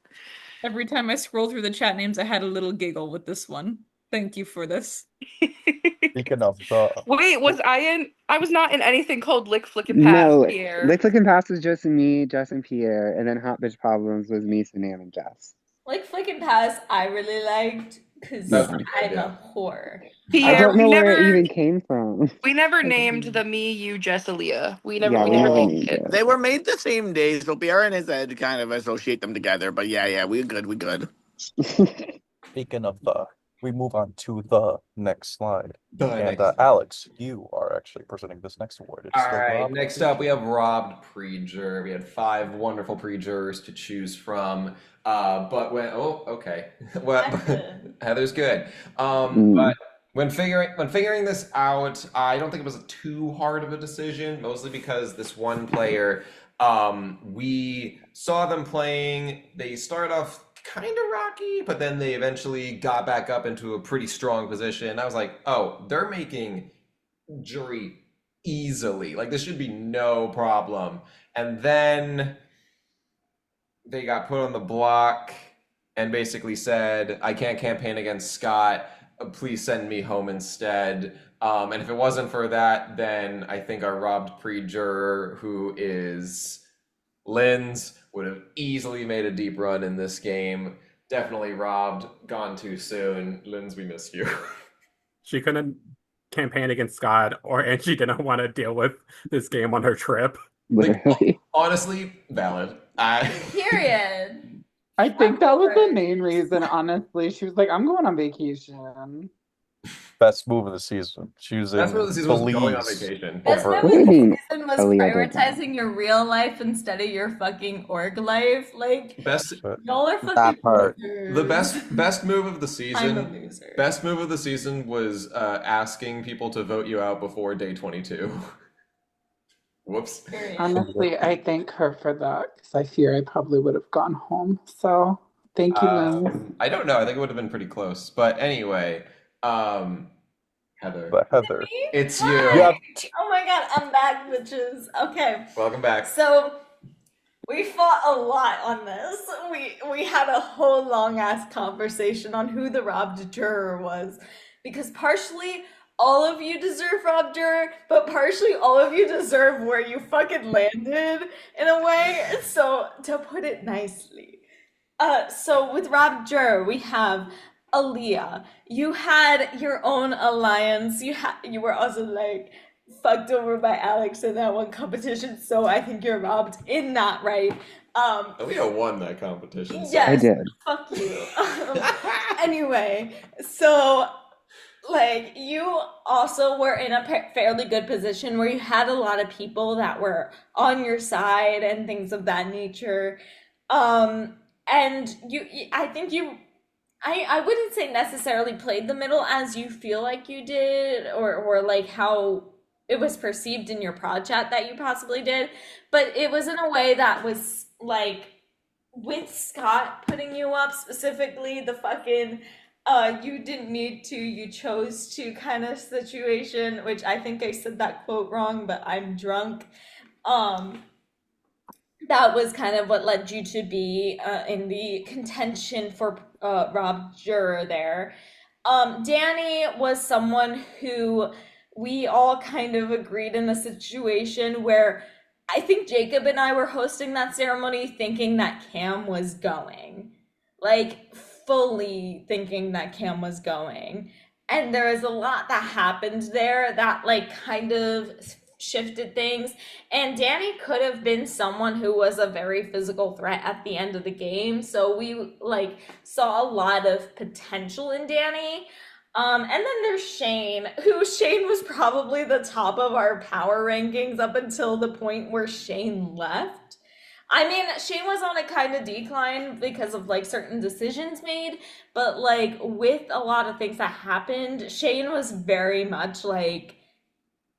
Every time I scroll through the chat names, I had a little giggle with this one. Thank you for this. Speaking of the, Wait, was I in? I was not in anything called Lick Flick and Pass, No, Pierre. Lick Flick and Pass was just me, Jess, and Pierre, and then Hot Bitch Problems was me, Sanam, and Jess. Like Flick and Pass, I really liked because Yeah. I'm a whore. I Pierre, don't know we where it never even came from. we never named the me, you, Jess, Aaliyah. We never Yeah, we we never never named named it. it. They were made the same day, so Pierre and his head kind of associate them together. But yeah, we good. speaking of the, we move on to the next slide. And Alex, you are actually presenting this next award. It's All the right, Rob next up we have robbed pre-juror. We had 5 wonderful pre-jurors to choose from. But when okay. Well, Heather's good. But when figuring this out, I don't think it was too hard of a decision, mostly because this one player, we saw them playing. They started off kind of rocky, but then they eventually got back up into a pretty strong position. I was like, oh, they're making jury easily. Like, this should be no problem. And then they got put on the block and basically said, I can't campaign against Scott. Please send me home instead. And if it wasn't for that, then I think our robbed pre-juror, who is Linz, would have easily made a deep run in this game. Definitely robbed, gone too soon. Linz, we missed you. She couldn't campaign against Scott, and she didn't want to deal with this game on her trip. Literally. Honestly, valid. Period. I think that was the main reason, honestly. She was like, I'm going on vacation. best move of the season. Choosing Best move of the season was going on Belize vacation. Best over. move of the season was Aaliyah did that. prioritizing your real life instead of your fucking org life. Like, Best y'all are fucking That part. losers. The best move of the I'm a season. loser. Best move of the season was asking people to vote you out before day 22. Whoops. Period. Honestly, I thank her for that because I fear I probably would have gone home. So thank you, Lynn. I don't know. I think it would have been pretty close. But anyway, Heather. But Heather, It's you. Hi. Oh my god, I'm back, bitches. Okay. Welcome back. So we fought a lot on this. We had a whole long ass conversation on who the robbed juror was. Because partially all of you deserve robbed juror, but partially all of you deserve where you fucking landed in a way. So to put it nicely. So with robbed juror, we have Aaliyah. You had your own alliance. You were also like fucked over by Alex in that one competition, so I think you're robbed in that, right? Aaliyah won that competition. So. Yes, I did. fuck you. Anyway, so like you also were in a fairly good position where you had a lot of people that were on your side and things of that nature. And I think I wouldn't say necessarily played the middle as you feel like you did, or like how it was perceived in your prod chat that you possibly did, but it was in a way that was like with Scott putting you up specifically, the fucking you didn't need to, you chose to kind of situation, which I think I said that quote wrong, but I'm drunk. That was kind of what led you to be in the contention for robbed juror there. Danny was someone who we all kind of agreed in a situation where I think Jacob and I were hosting that ceremony thinking that Cam was going. Like, fully thinking that Cam was going. And there was a lot that happened there that, like, kind of shifted things. And Danny could have been someone who was a very physical threat at the end of the game. So we, like, saw a lot of potential in Danny. And then there's Shane, Shane was probably the top of our power rankings up until the point where Shane left. I mean, Shane was on a kind of decline because of like certain decisions made, but like with a lot of things that happened, Shane was very much like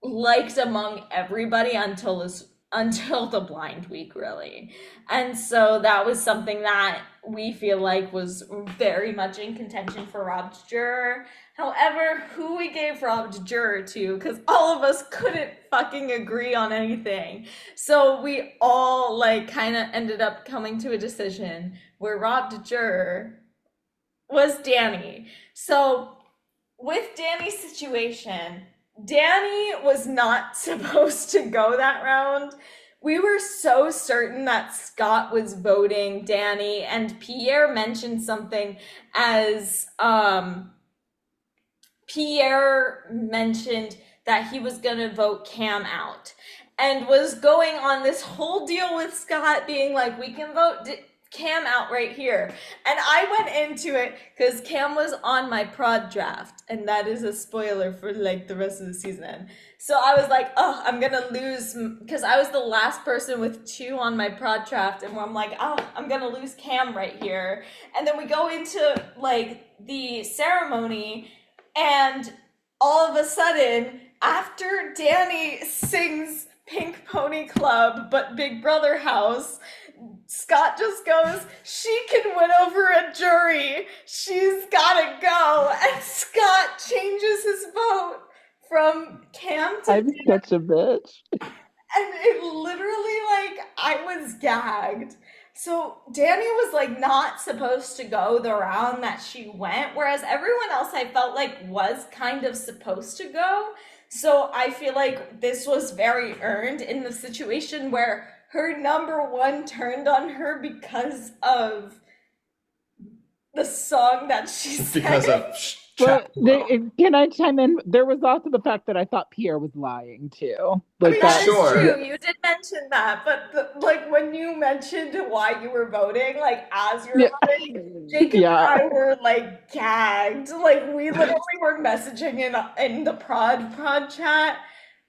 liked among everybody until the blind week, really. And so that was something that we feel like was very much in contention for robbed juror. However, who we gave robbed juror to, because all of us couldn't fucking agree on anything. So we all like kind of ended up coming to a decision where robbed juror was Danny. So with Danny's situation, Danny was not supposed to go that round. We were so certain that Scott was voting Danny, and Pierre mentioned something as Pierre mentioned that he was going to vote Cam out and was going on this whole deal with Scott being like, we can vote Cam out right here. And I went into it because Cam was on my prod draft, and that is a spoiler for like the rest of the season. So I was like, oh, I'm gonna lose, because I was the last person with 2 on my prod draft, and I'm like, oh, I'm gonna lose Cam right here. And then we go into like the ceremony, and all of a sudden, after Danny sings Pink Pony Club but Big Brother House, Scott just goes, she can win over a jury. She's gotta go. And Scott changes his vote from Cam to I'm such a bitch. And it literally, like, I was gagged. So Danny was like not supposed to go the round that she went, whereas everyone else I felt like was kind of supposed to go. So I feel like this was very earned in the situation where her number 1 turned on her because of the song that she sang. Because of But can I chime in? There was also the fact that I thought Pierre was lying too. I mean, that is Sure. true. You did mention that, but like when you mentioned why you were voting, like as you were voting, Jacob and I were like gagged. Like we literally were messaging in the prod chat,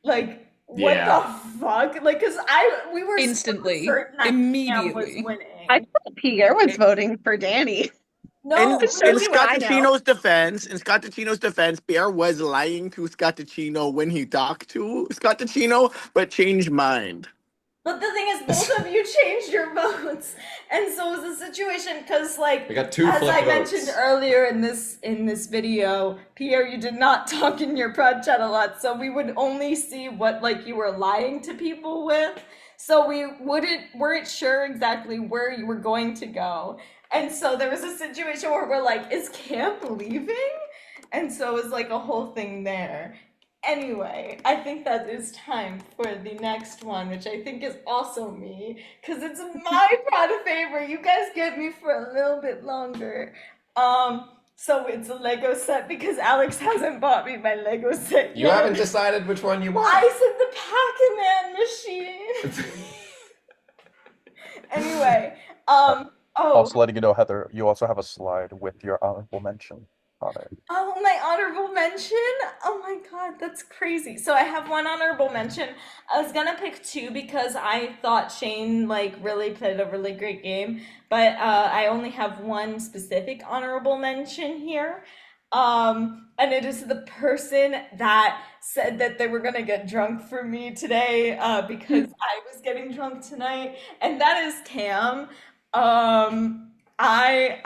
like what the fuck? Like, cause we were instantly, certain that Cam was immediately. winning. I thought Pierre was voting for Danny. No, In shows you Scott what I know. Ticino's defense, Pierre was lying to Scott Ticino when he talked to Scott Ticino, but changed mind. But the thing is, both of you changed your votes, and so it was a situation because, like, We got 2 as flip I votes. mentioned earlier in this video, Pierre, you did not talk in your prod chat a lot, so we would only see what like you were lying to people with, so we weren't sure exactly where you were going to go, and so there was a situation where we're like, is Camp leaving? And so it was like a whole thing there. Anyway, I think that is time for the next one, which I think is also me, because it's my product favorite. You guys get me for a little bit longer. So it's a Lego set because Alex hasn't bought me my Lego set yet. You haven't decided which one you want. I said the Pac-Man machine. Anyway, Also letting you know, Heather, you also have a slide with your honorable mention on it. Oh, my honorable mention? Oh my god, that's crazy. So I have one honorable mention. I was gonna pick 2 because I thought Shane like really played a really great game, but I only have one specific honorable mention here. And it is the person that said that they were gonna get drunk for me today because I was getting drunk tonight, and that is Cam. I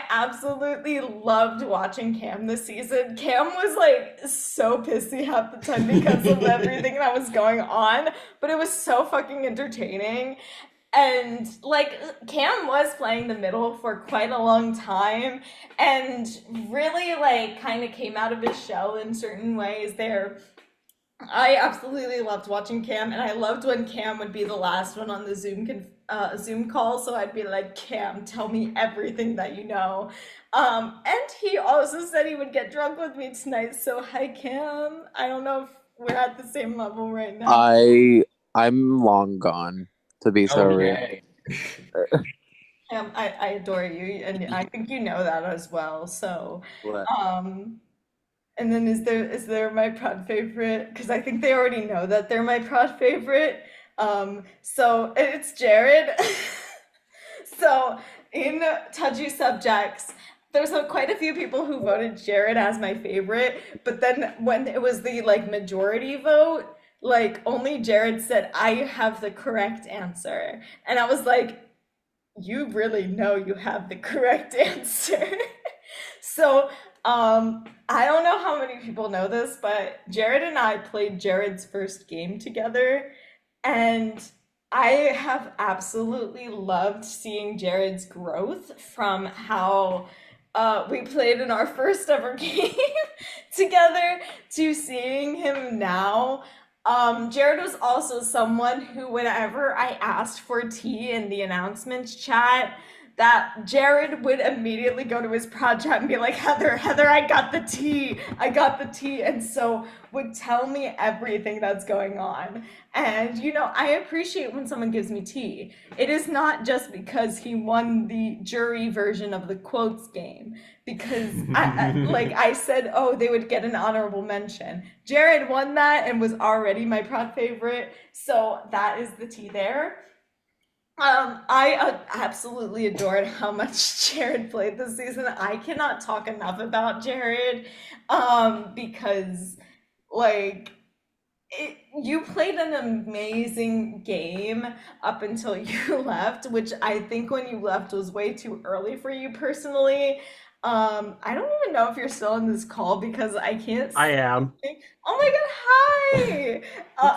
absolutely loved watching Cam this season. Cam was like so pissy half the time because of everything that was going on, but it was so fucking entertaining. And like Cam was playing the middle for quite a long time and really like kind of came out of his shell in certain ways there. I absolutely loved watching Cam, and I loved when Cam would be the last one on the Zoom call, so I'd be like, Cam, tell me everything that you know. And he also said he would get drunk with me tonight, so hi, Cam. I don't know if we're at the same level right now. I'm long gone, to be so real. Cam, I adore you, and I think you know that as well, so, and then is there my prod favorite? Because I think they already know that they're my prod favorite. So it's Jared. So in Touchy Subjects, there's quite a few people who voted Jared as my favorite, but then when it was the like majority vote, like only Jared said, I have the correct answer. And I was like, you really know you have the correct answer. So I don't know how many people know this, but Jared and I played Jared's first game together, and I have absolutely loved seeing Jared's growth from how we played in our first ever game together to seeing him now. Jared was also someone who, whenever I asked for tea in the announcements chat, that Jared would immediately go to his prod chat and be like, Heather, I got the tea. I got the tea. And so would tell me everything that's going on. And, I appreciate when someone gives me tea. It is not just because he won the jury version of the quotes game, because I said, oh, they would get an honorable mention. Jared won that and was already my prod favorite. So that is the tea there. I absolutely adored how much Jared played this season. I cannot talk enough about Jared, because you played an amazing game up until you left, which I think when you left was way too early for you personally. I don't even know if you're still on this call because I can't see I am. anything. Oh my god, hi!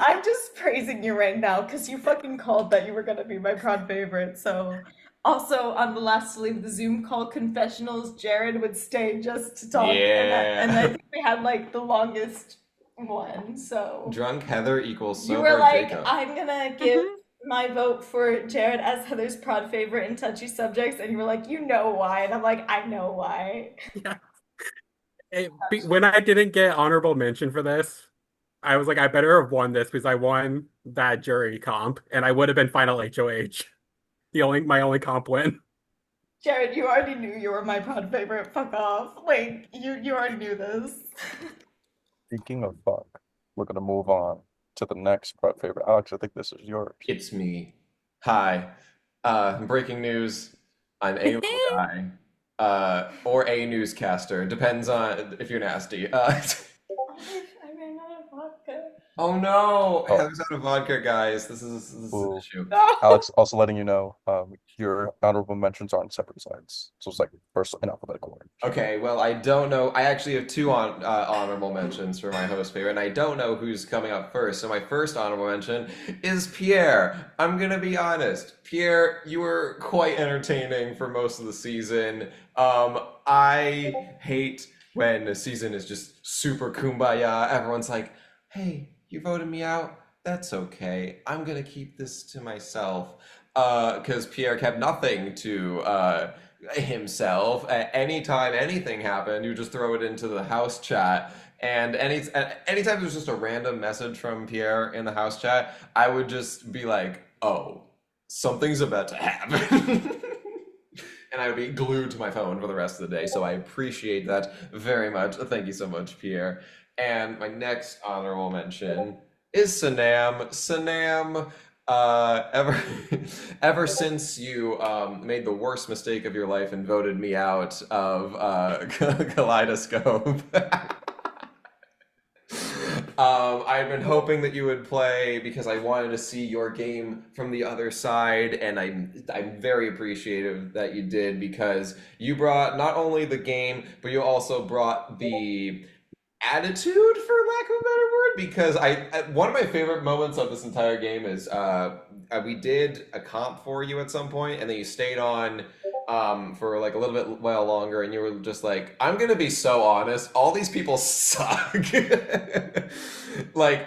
I'm just praising you right now because you fucking called that you were gonna be my prod favorite. So, also on the last to leave the Zoom call confessionals, Jared would stay just to talk, and I think we had the longest one. So Drunk Heather equals you sober were like, Jacob. I'm gonna give my vote for Jared as Heather's prod favorite in touchy subjects, and you were like, you know why? And I'm like, I know why. When I didn't get honorable mention for this, I was like, I better have won this because I won that jury comp, and I would have been final HOH. My only comp win. Jared, you already knew you were my prod favorite. Fuck off. You already knew this. Speaking of fuck, we're gonna move on to the next prod favorite. Alex, I think this is yours. It's me. Hi. Breaking news. I'm a little guy. Or a newscaster. Depends on if you're nasty. I ran out of vodka. Oh no! Heather's out of vodka, guys. This is an issue. Alex, also letting you know, your honorable mentions are on separate sides. So it's first in alphabetical order. Okay, well, I don't know. I actually have two honorable mentions for my host favorite, and I don't know who's coming up first. So my first honorable mention is Pierre. I'm gonna be honest. Pierre, you were quite entertaining for most of the season. I hate when the season is just super kumbaya. Everyone's like, hey, you voted me out? That's okay. I'm gonna keep this to myself. Because Pierre kept nothing to himself. Anytime anything happened, you just throw it into the house chat. And anytime there's just a random message from Pierre in the house chat, I would just be like, oh, something's about to happen. And I would be glued to my phone for the rest of the day. So I appreciate that very much. Thank you so much, Pierre. And my next honorable mention is Sanam. Sanam, ever since you made the worst mistake of your life and voted me out of Kaleidoscope, I've been hoping that you would play because I wanted to see your game from the other side, and I'm very appreciative that you did because you brought not only the game, but you also brought the attitude, for lack of a better word, because one of my favorite moments of this entire game is we did a comp for you at some point, and then you stayed on for a little bit longer, and you were just like, I'm gonna be so honest, all these people suck.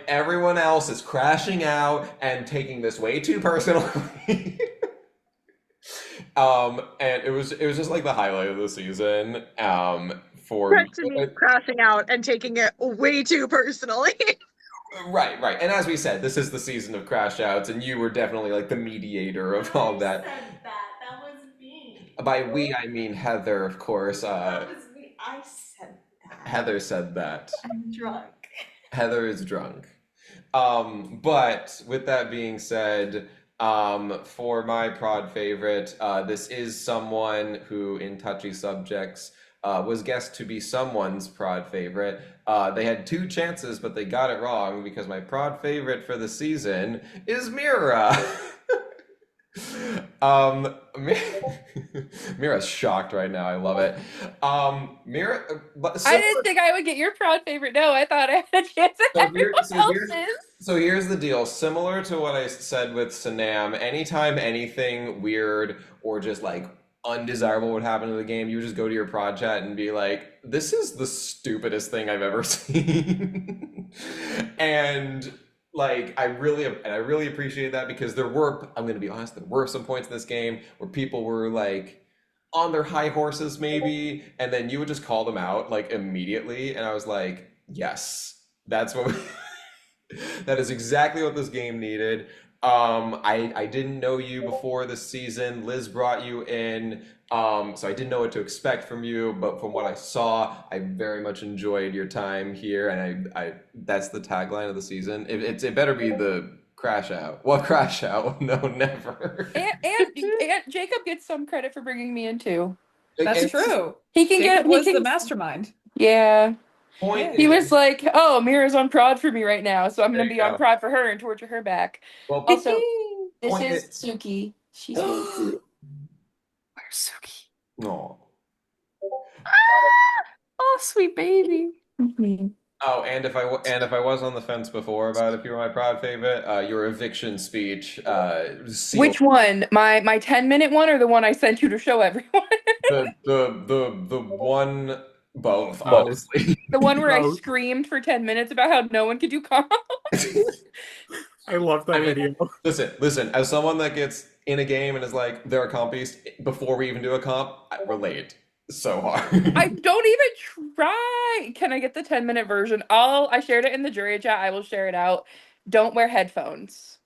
Everyone else is crashing out and taking this way too personally. And it was just the highlight of the season. Crashing out and taking it way too personally. Right. And as we said, this is the season of crash outs, and you were definitely the mediator of all that. That was me. By we, I mean Heather, of course. That was me. I said that. Heather said that. I'm drunk. Heather is drunk. But with that being said, for my prod favorite, this is someone who, in touchy subjects, was guessed to be someone's prod favorite. They had two chances, but they got it wrong because my prod favorite for the season is Mira. Mira's shocked right now. I love it. Mira, I didn't think I would get your proud favorite. No, I thought I had a chance at everyone else's. So here's the deal. Similar to what I said with Sanam, anytime anything weird or just undesirable would happen to the game, you would just go to your prod chat and be like, "This is the stupidest thing I've ever seen," and like I really appreciate that because I'm going to be honest, there were some points in this game where people were like on their high horses maybe, and then you would just call them out like immediately, and I was like, yes, that's what that is exactly what this game needed. I didn't know you before this season. Liz brought you in, so I didn't know what to expect from you. But from what I saw, I very much enjoyed your time here, and I that's the tagline of the season. It better be the crash out. What crash out? No, never. And Jacob gets some credit for bringing me in too. That's And true. He can Jacob get he was can the mastermind. Yeah. point He was is, like, "Oh, Mira's on prod for me right now, so I'm there gonna you be on go. prod for her and torture her back." Well, Also, this point is is, Suki. She's really cute. Where's Suki? no. Oh, sweet baby. Mhm. Oh, and if I was on the fence before about if you were my proud favorite, your eviction speech sealed Which one? My 10-minute one or the one I sent you to show everyone? the one both, Oh, honestly. The one where I no, screamed for 10 minutes about how no one could do comp. I love that I mean, video. listen, as someone that gets in a game and is like, they're a comp beast before we even do a comp, I relate so I hard. don't even try. Can I get the 10-minute version? I shared it in the jury chat. I will share it out. Don't wear headphones.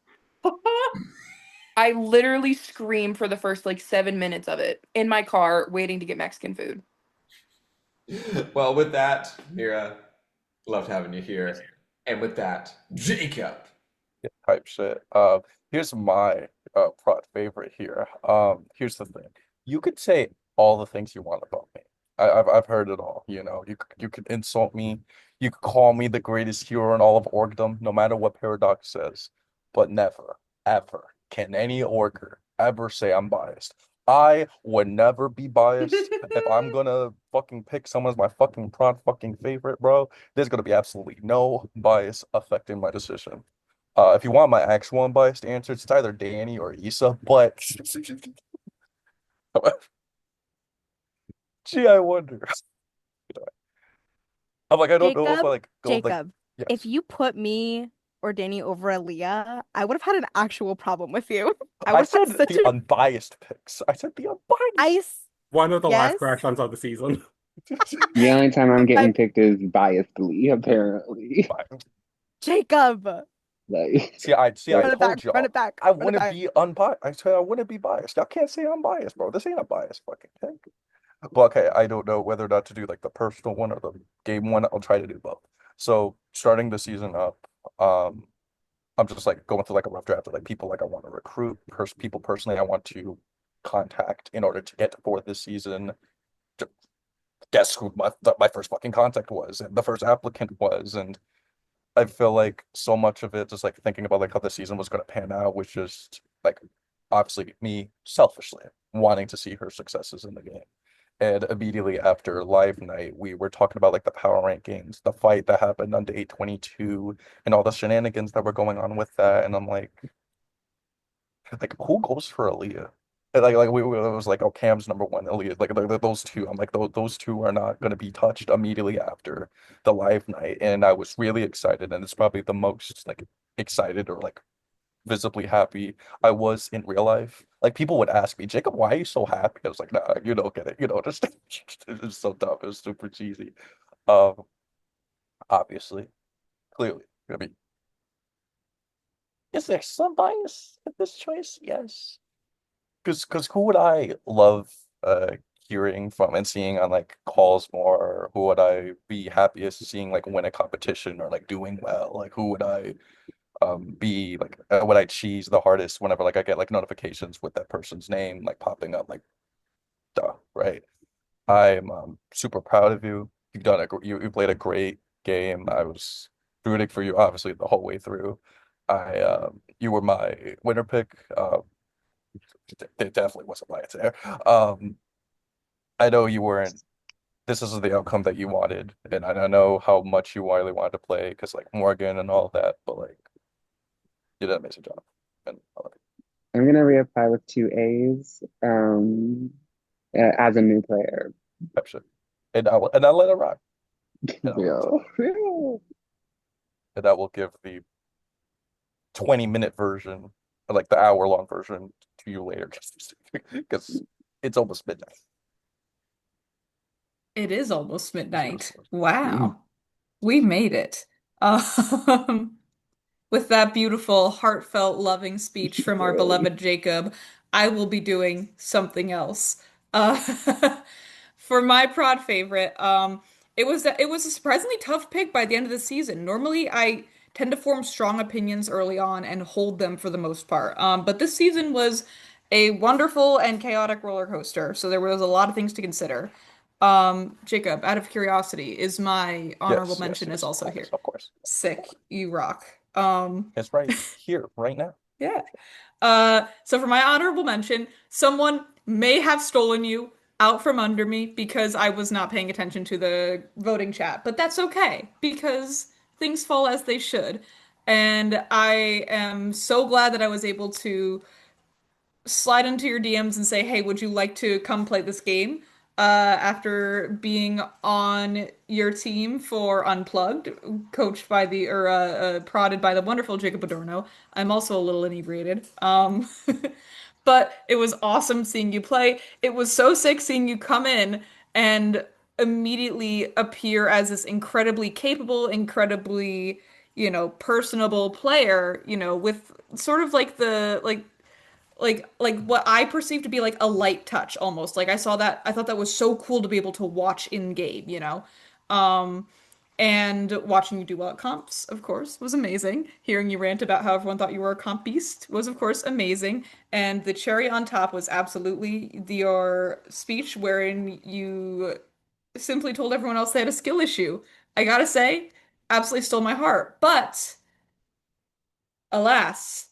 I literally screamed for the first like 7 minutes of it in my car waiting to get Mexican food. Well, with that, Mira, loved having you here. And with that, Jacob. Yeah, type shit. Here's my prod favorite here. Here's the thing. You could say all the things you want about me. I've heard it all. You could insult me. You could call me the greatest hero in all of Orgdom, no matter what Paradox says. But never, ever can any orker ever say I'm biased. I would never be biased. If I'm gonna fucking pick someone as my fucking prod fucking favorite, bro, there's gonna be absolutely no bias affecting my decision. If you want my actual unbiased answer, it's either Danny or Issa, but gee, I wonder. I'm like, I don't know if I Jacob, like go like Jacob, if yes. you put me or Danny over Aaliyah, I would have had an actual problem with you. I I would have said had such the a unbiased picks. I said the unbiased. ice. One of the last Yes, crash outs of the season. The only time I'm getting but picked is biasedly, apparently. Jacob, Like, See, I run it back, told run y'all it back, I run it wouldn't back. be unbiased. I said I wouldn't be biased. Y'all can't say I'm biased, bro. This ain't a biased fucking thing. Well, okay, I don't know whether or not to do like the personal one or the game one. I'll try to do both. So starting the season up, um, I'm just like going through like a rough draft of like people like I want to recruit, people personally I want to contact in order to get for this season. Ju- Guess who my first fucking contact was, and the first applicant was, and I feel like so much of it, just like thinking about like how the season was going to pan out, was just like obviously me selfishly wanting to see her successes in the game. And immediately after live night, we were talking about like the power rankings, the fight that happened on day 22, and all the shenanigans that were going on with that. And I'm like who goes for Aaliyah? And, it was like, oh, Cam's number one, Aaliyah, those two. I'm like those two are not going to be touched immediately after the live night, and I was really excited, and it's probably the most like excited or like visibly happy I was in real life. Like people would ask me, Jacob, why are you so happy? I was like, nah, you don't get it. Just it's so dumb. It was super cheesy. Um, Obviously, clearly. I mean, is there some bias in this choice? Yes. Because who would I love hearing from and seeing on like calls more? Or who would I be happiest seeing like win a competition or like doing well? Like who would I be like would I cheese the hardest whenever like I get like notifications with that person's name like popping up like duh, right? I'm super proud of you. You played a great game. I was rooting for you obviously the whole way through. You were my winner pick. There definitely was a bias there. I know you weren't. This is the outcome that you wanted, and I know how much you really wanted to play because like Morgan and all that. But like you did an amazing job, and I love it. I'm gonna reapply with two A's. as a new player. Absolutely. And I'll let it rock. Yeah. And I will give the 20-minute version, like the hour-long version, to you later, because it's almost midnight. It is almost midnight. Wow. We made it. With that beautiful, heartfelt, loving speech from our beloved Jacob, I will be doing something else. Uh, for my prod favorite, it was a surprisingly tough pick by the end of the season. Normally, I tend to form strong opinions early on and hold them for the most part. But this season was a wonderful and chaotic roller coaster, so there was a lot of things to consider. Jacob, out of curiosity, is my honorable mention is also here. Of course. Sick, you rock. It's right here, right now. Yeah. So for my honorable mention, someone may have stolen you out from under me because I was not paying attention to the voting chat, but that's okay because things fall as they should. And I am so glad that I was able to slide into your DMs and say, "Hey, would you like to come play this game?" After being on your team for Unplugged, coached by the or prodded by the wonderful Jacob Adorno. I'm also a little inebriated. But it was awesome seeing you play. It was so sick seeing you come in and immediately appear as this incredibly capable, incredibly, personable player, with sort of like the like what I perceive to be like a light touch almost. Like I saw that, I thought that was so cool to be able to watch in game. Um, and watching you do well at comps, of course, was amazing. Hearing you rant about how everyone thought you were a comp beast was, of course, amazing. And the cherry on top was absolutely your speech wherein you simply told everyone else they had a skill issue. I gotta say, absolutely stole my heart. But alas,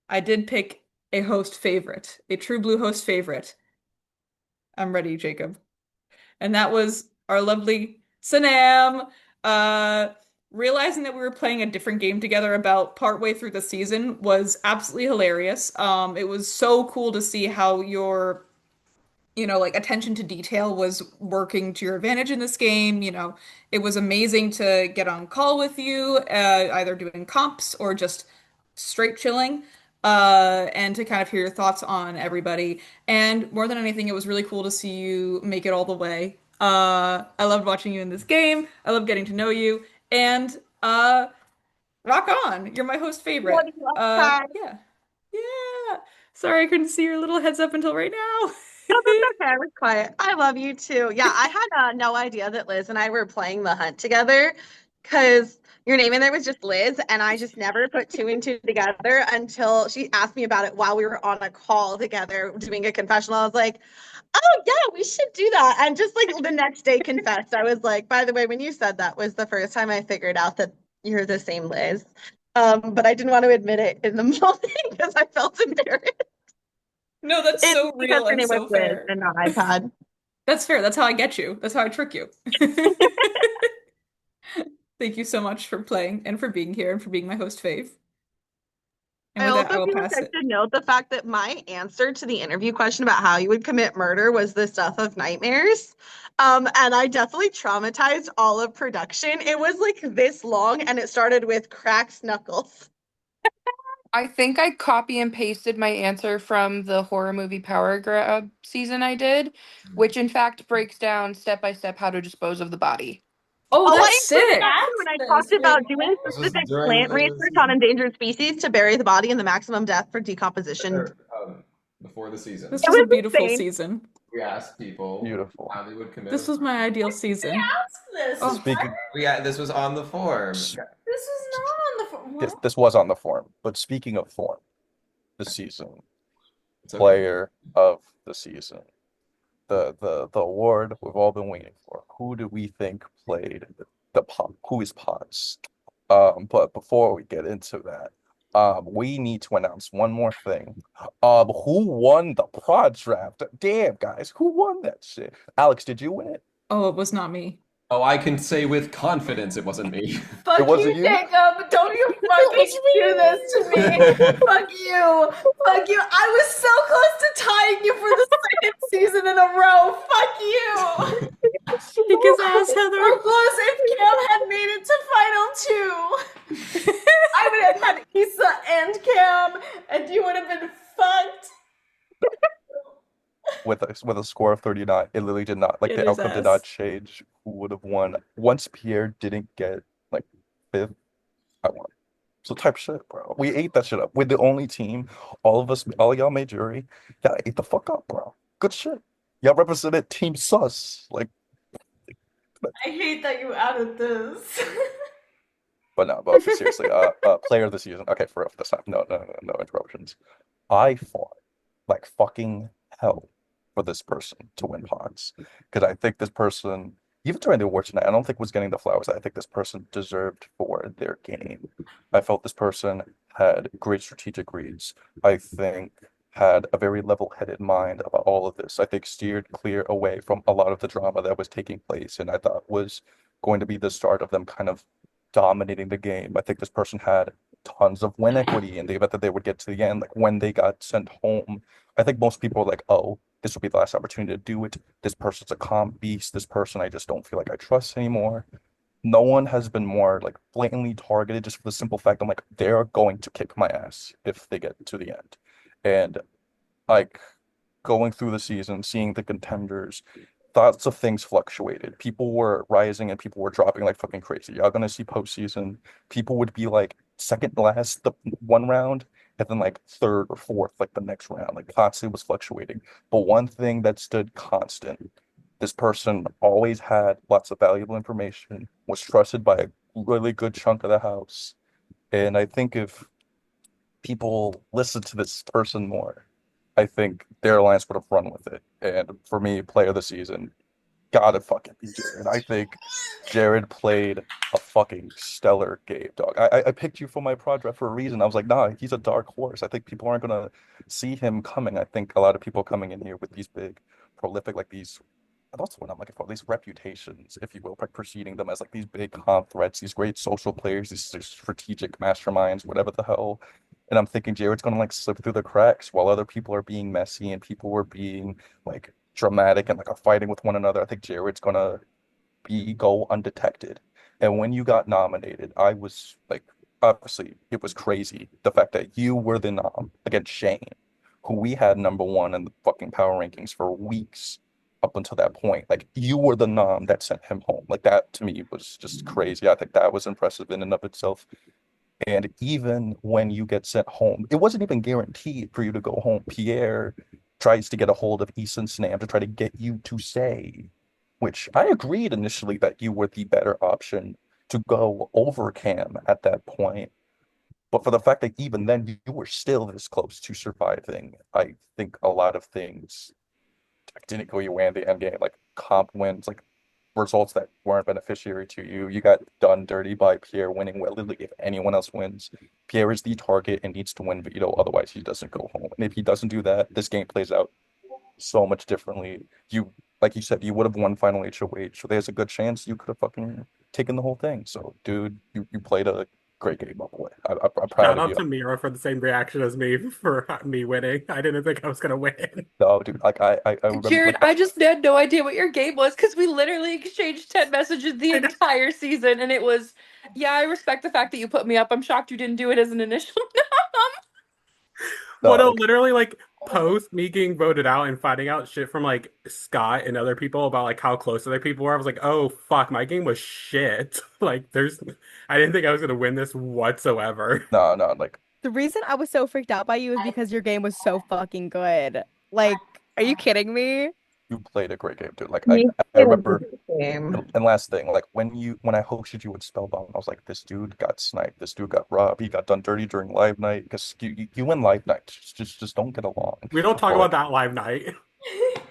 I did pick a host favorite, a true blue host favorite. I'm ready, Jacob. And that was our lovely Sanam. Realizing that we were playing a different game together about partway through the season was absolutely hilarious. It was so cool to see how your, like attention to detail was working to your advantage in this game. It was amazing to get on call with you, either doing comps or just straight chilling, and to kind of hear your thoughts on everybody. And more than anything, it was really cool to see you make it all the way. I loved watching you in this game. I love getting to know you. And rock on. You're my host favorite. Yeah. Yeah. Sorry I couldn't see your little heads up until right now. No, that's okay. I was quiet. I love you too. Yeah, I had no idea that Liz and I were playing the hunt together because your name in there was just Liz, and I just never put two and two together until she asked me about it while we were on a call together doing a confessional. I was like, oh yeah, we should do that. And just like the next day confessed. I was like, by the way, when you said that was the first time I figured out that you're the same Liz. But I didn't want to admit it in the moment because I felt embarrassed. No, that's so real and so fair. And not iPad. That's fair. That's how I get you. That's how I trick you. Thank you so much for playing and for being here and for being my host fave. And I with that, I also will feel pass like I it. should note the fact that my answer to the interview question about how you would commit murder was the stuff of nightmares. And I definitely traumatized all of production. It was like this long, and it started with cracked knuckles. I think I copy and pasted my answer from the horror movie Power Grab season I did, which in fact breaks down step by step how to dispose of the body. Oh, I that's included sick. that too, when I talked about doing specific plant research on endangered species to bury the body in the maximum depth for decomposition. Before the season. This was a beautiful season. We asked people how they would commit. This was my ideal season. This. Oh. Speaking, This was on the form. This was not on the form. this was on the form, but speaking of form, the season, player of the season, the award we've all been waiting for. Who do we think played the pod? Who is Pods? But before we get into that, we need to announce one more thing. Who won the prod draft? Damn, guys, who won that shit? Alex, did you win it? Oh, it was not me. Oh, I can say with confidence it wasn't me. Fuck It wasn't you, you? Jacob. Don't you fucking do this to me. Fuck you. Fuck you. I was so close to tying you for the second season in a with a score of 39. It literally did not like Get the his outcome did not ass. change who would have won. Once Pierre didn't get like fifth, I won. So type shit, bro. We ate that shit up. We're the only team. All of us, all y'all made jury. Y'all ate the fuck up, bro. Good shit. Y'all represented Team Sus. Like, I hate that you added this. but no, but seriously, player of the season. Okay, for real this time. No interruptions. I fought like fucking hell for this person to win Pods. Because I think this person, even during the awards tonight, I don't think was getting the flowers I think this person deserved for their game. I felt this person had great strategic reads. I think had a very level-headed mind about all of this. I think steered clear away from a lot of the drama that was taking place and I thought was going to be the start of them kind of dominating the game. I think this person had tons of win equity in the event that they would get to the end. Like when they got sent home, I think most people were like, oh, this will be the last opportunity to do it. This person's a comp beast. This person I just don't feel like I trust anymore. No one has been more like blatantly targeted just for the simple fact I'm like, they're going to kick my ass if they get to the end. And like going through the season, seeing the contenders, thoughts of things fluctuated. People were rising and people were dropping like fucking crazy. Y'all gonna see postseason. People would be like second last the one round and then like third or fourth like the next round. Like constantly was fluctuating. But one thing that stood constant, this person always had lots of valuable information, was trusted by a really good chunk of the house. And I think if people listen to this person more, I think their alliance would have run with it. And for me, player of the season, gotta fucking be Jared. I think Jared played a fucking stellar game, dog. I picked you for my project for a reason. I was like, nah, he's a dark horse. I think people aren't gonna see him coming. I think a lot of people coming in here with these big, prolific, like these. That's what I'm looking for. These reputations, if you will, like preceding them as like these big comp threats, these great social players, these strategic masterminds, whatever the hell. And I'm thinking Jared's gonna like slip through the cracks while other people are being messy and people were being like dramatic and like are fighting with one another. I think Jared's gonna go undetected. And when you got nominated, I was like, obviously, it was crazy. The fact that you were the nom against Shane, who we had number one in the fucking power rankings for weeks up until that point. Like, you were the nom that sent him home. Like, that to me was just crazy. I think that was impressive in and of itself. And even when you get sent home, it wasn't even guaranteed for you to go home. Pierre tries to get a hold of Eason Snam to try to get you to say, which I agreed initially that you were the better option to go over Cam at that point. But for the fact that even then you were still this close to surviving, I think a lot of things didn't go your way in the end game. Like comp wins, like results that weren't beneficiary to you. You got done dirty by Pierre winning well. Literally, if anyone else wins, Pierre is the target and needs to win veto. Otherwise, he doesn't go home. And if he doesn't do that, this game plays out so much differently. You, like you said, you would have won final HOH. So there's a good chance you could have fucking taken the whole thing. So, dude, you played a great game, by the way. I'm proud Shout of out you. to Mira for the same reaction as me for me winning. I didn't think I was gonna win. No, dude, like I remember Jared, like I just had no idea what your game was because we literally exchanged 10 messages the entire season, and it was, yeah, I respect the fact that you put me up. I'm shocked you didn't do it as an initial nom. Well, no, like literally, like post me getting voted out and finding out shit from like Scott and other people about like how close other people were. I was like, oh fuck, my game was shit. Like, I didn't think I was gonna win this whatsoever. no, like The reason I was so freaked out by you is because your game was so fucking good. Like, are you kidding me? you played a great game, dude. Like You I played a remember. great game. And last thing, like when I hosted you with Spellbound, I was like, this dude got sniped. This dude got robbed. He got done dirty during live night because you and live night just don't get along. We don't talk But about that live night.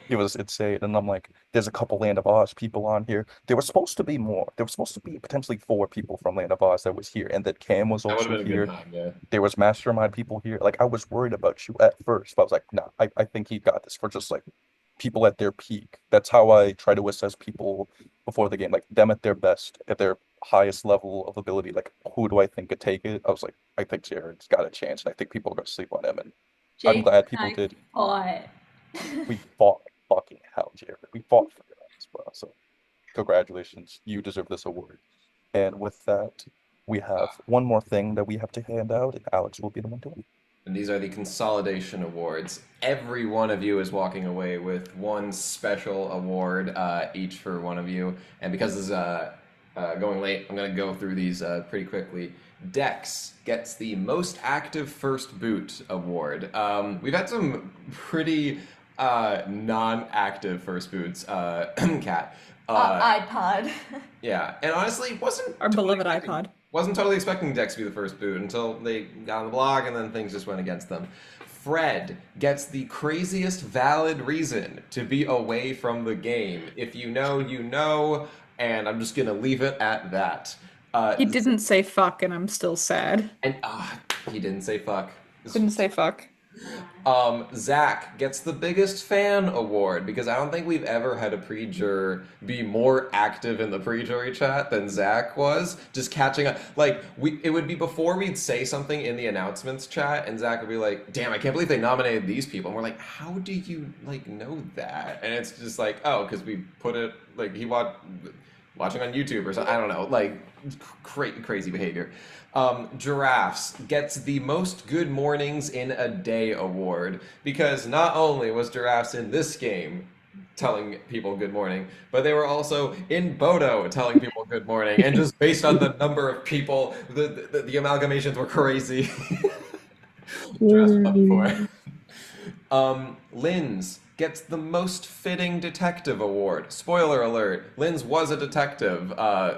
it was insane, and I'm like, there's a couple Land of Oz people on here. There was supposed to be more. There was supposed to be potentially 4 people from Land of Oz that was here, and that Cam was That would have also been a here. good time, yeah. There was Mastermind people here. Like I was worried about you at first, but I was like, nah, I think he got this for just like people at their peak. That's how I try to assess people before the game, like them at their best, at their highest level of ability. Like, who do I think could take it? I was like, I think Jared's got a chance, and I think people are gonna sleep on him. And I'm Jake glad and people I did. fought. We fought fucking hell, Jared. We fought for your ass, bro. So, congratulations, you deserve this award. And with that, we have one more thing that we have to hand out, and Alex will be the one doing it. and these are the Consolidation Awards. Every one of you is walking away with one special award, each for one of you. And because this is going late, I'm going to go through these pretty quickly. Dex gets the Most Active First Boot Award. We've had some pretty non-active first boots, Kat. iPod. Yeah, and honestly, wasn't Our beloved iPod. Wasn't totally expecting Dex to be the first boot until they got on the blog, and then things just went against them. Fred gets the craziest valid reason to be away from the game. If you know, you know, and I'm just gonna leave it at that. He didn't say fuck, and I'm still sad. And he didn't say fuck. Didn't say fuck. Zach gets the biggest fan award because I don't think we've ever had a pre-jur be more active in the pre-jury chat than Zach was, just catching up. Like, it would be before we'd say something in the announcements chat, and Zach would be like, damn, I can't believe they nominated these people. And we're like, how do you, like, know that? And it's just like, oh, because we put it, like, watching on YouTube or something. I don't know, like, crazy behavior. Giraffes gets the Most Good Mornings in a Day award because not only was Giraffes in this game telling people good morning, but they were also in Bodo telling people good morning, and just based on the number of people, the amalgamations were crazy. Linz gets the Most Fitting Detective Award. Spoiler alert, Linz was a detective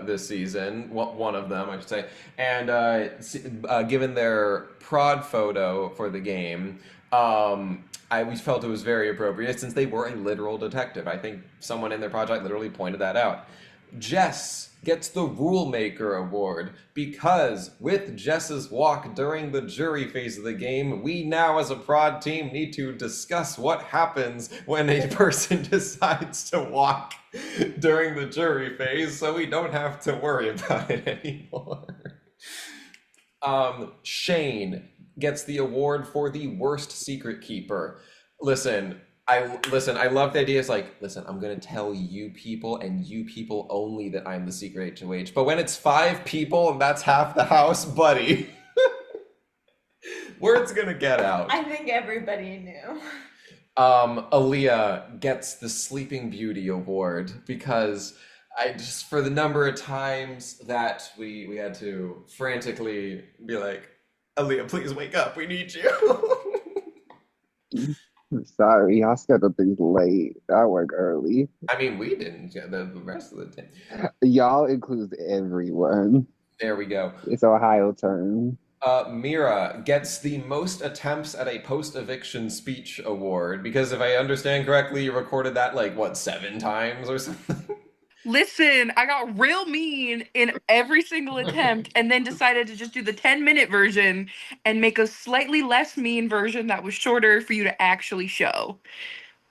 this season, one of them, I should say, and given their prod photo for the game, we felt it was very appropriate since they were a literal detective. I think someone in their project literally pointed that out. Jess gets the Rule Maker Award because with Jess's walk during the jury phase of the game, we now as a prod team need to discuss what happens when a person decides to walk during the jury phase so we don't have to worry about it anymore. Shane gets the award for the Worst Secret Keeper. Listen, I love the idea. It's like, listen, I'm gonna tell you people and you people only that I'm the secret HOH. But when it's 5 people and that's half the house, buddy, word's gonna get out. I think everybody knew. Aaliyah gets the Sleeping Beauty Award because for the number of times that we had to frantically be like, Aaliyah, please wake up, we need you. Sorry, I scheduled things late. I work early. I mean, we didn't. The rest of the time. Y'all includes everyone. There we go. It's Ohio term. Mira gets the Most Attempts at a Post-Eviction Speech Award because if I understand correctly, you recorded that 7 times or something? Listen, I got real mean in every single attempt and then decided to just do the 10-minute version and make a slightly less mean version that was shorter for you to actually show.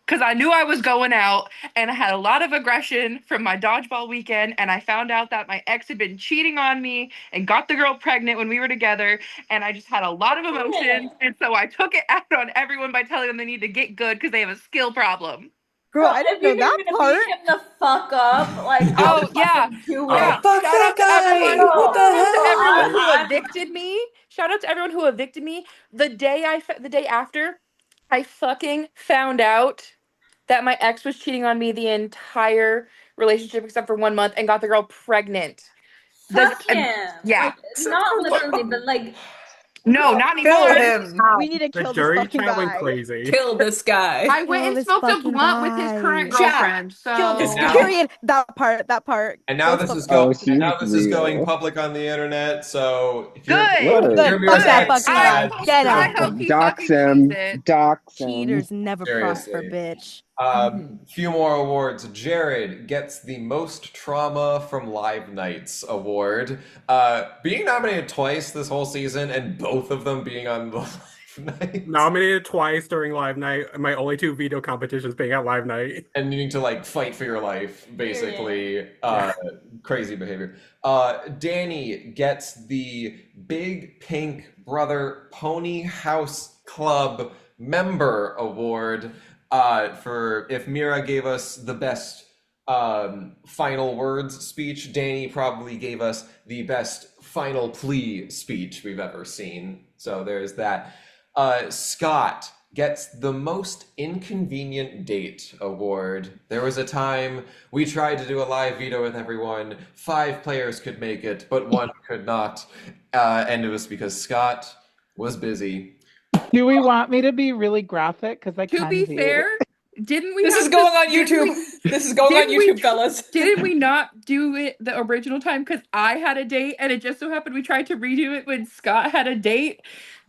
Because I knew I was going out and I had a lot of aggression from my dodgeball weekend, and I found out that my ex had been cheating on me and got the girl pregnant when we were together, and I just had a lot of emotions, and so I took it out on everyone by telling them they need to get good because they have a skill problem. Girl, I didn't know that part. Beat him the fuck up. Like, oh yeah, yeah. Fuck that guy. What the hell? Everyone who evicted me. Shout out to everyone who evicted me. The day after, I fucking found out that my ex was cheating on me the entire relationship except for 1 month and got the girl pregnant. Fuck him. Yeah. Like, not literally, but like. No, not anymore. We need to kill The jury this fucking chat went guy. crazy. Kill this guy. I went and smoked a blunt with his current girlfriend. So Kill this And now- period. That part. And now Kill this is the- going. she's And now this is real. going public on the internet. So if Good. you're, Good. if you're Fuck that Mira's fucking ex, guy. Get I him. hope he Dox fucking him. sees it. Dox him. Cheaters never Seriously. prosper, bitch. Few more awards. Jared gets the Most Trauma from Live Nights award. Being nominated twice this whole season, and both of them being on the Live Nights. Nominated twice during Live Night. My only 2 veto competitions being at Live Night. And needing to fight for your life, basically. Crazy behavior. Danny gets the Big Pink Brother Pony House Club Member Award for if Mira gave us the best final words speech, Danny probably gave us the best final plea speech we've ever seen. So there's that. Scott gets the most inconvenient date award. There was a time we tried to do a live veto with everyone. 5 players could make it, but 1 could not. And it was because Scott was busy. Do we want me to be really graphic? Because I To can be be. fair, didn't we This have is going to- on didn't YouTube. we- This is going on didn't we- YouTube, fellas. Didn't we not do it the original time because I had a date and it just so happened we tried to redo it when Scott had a date?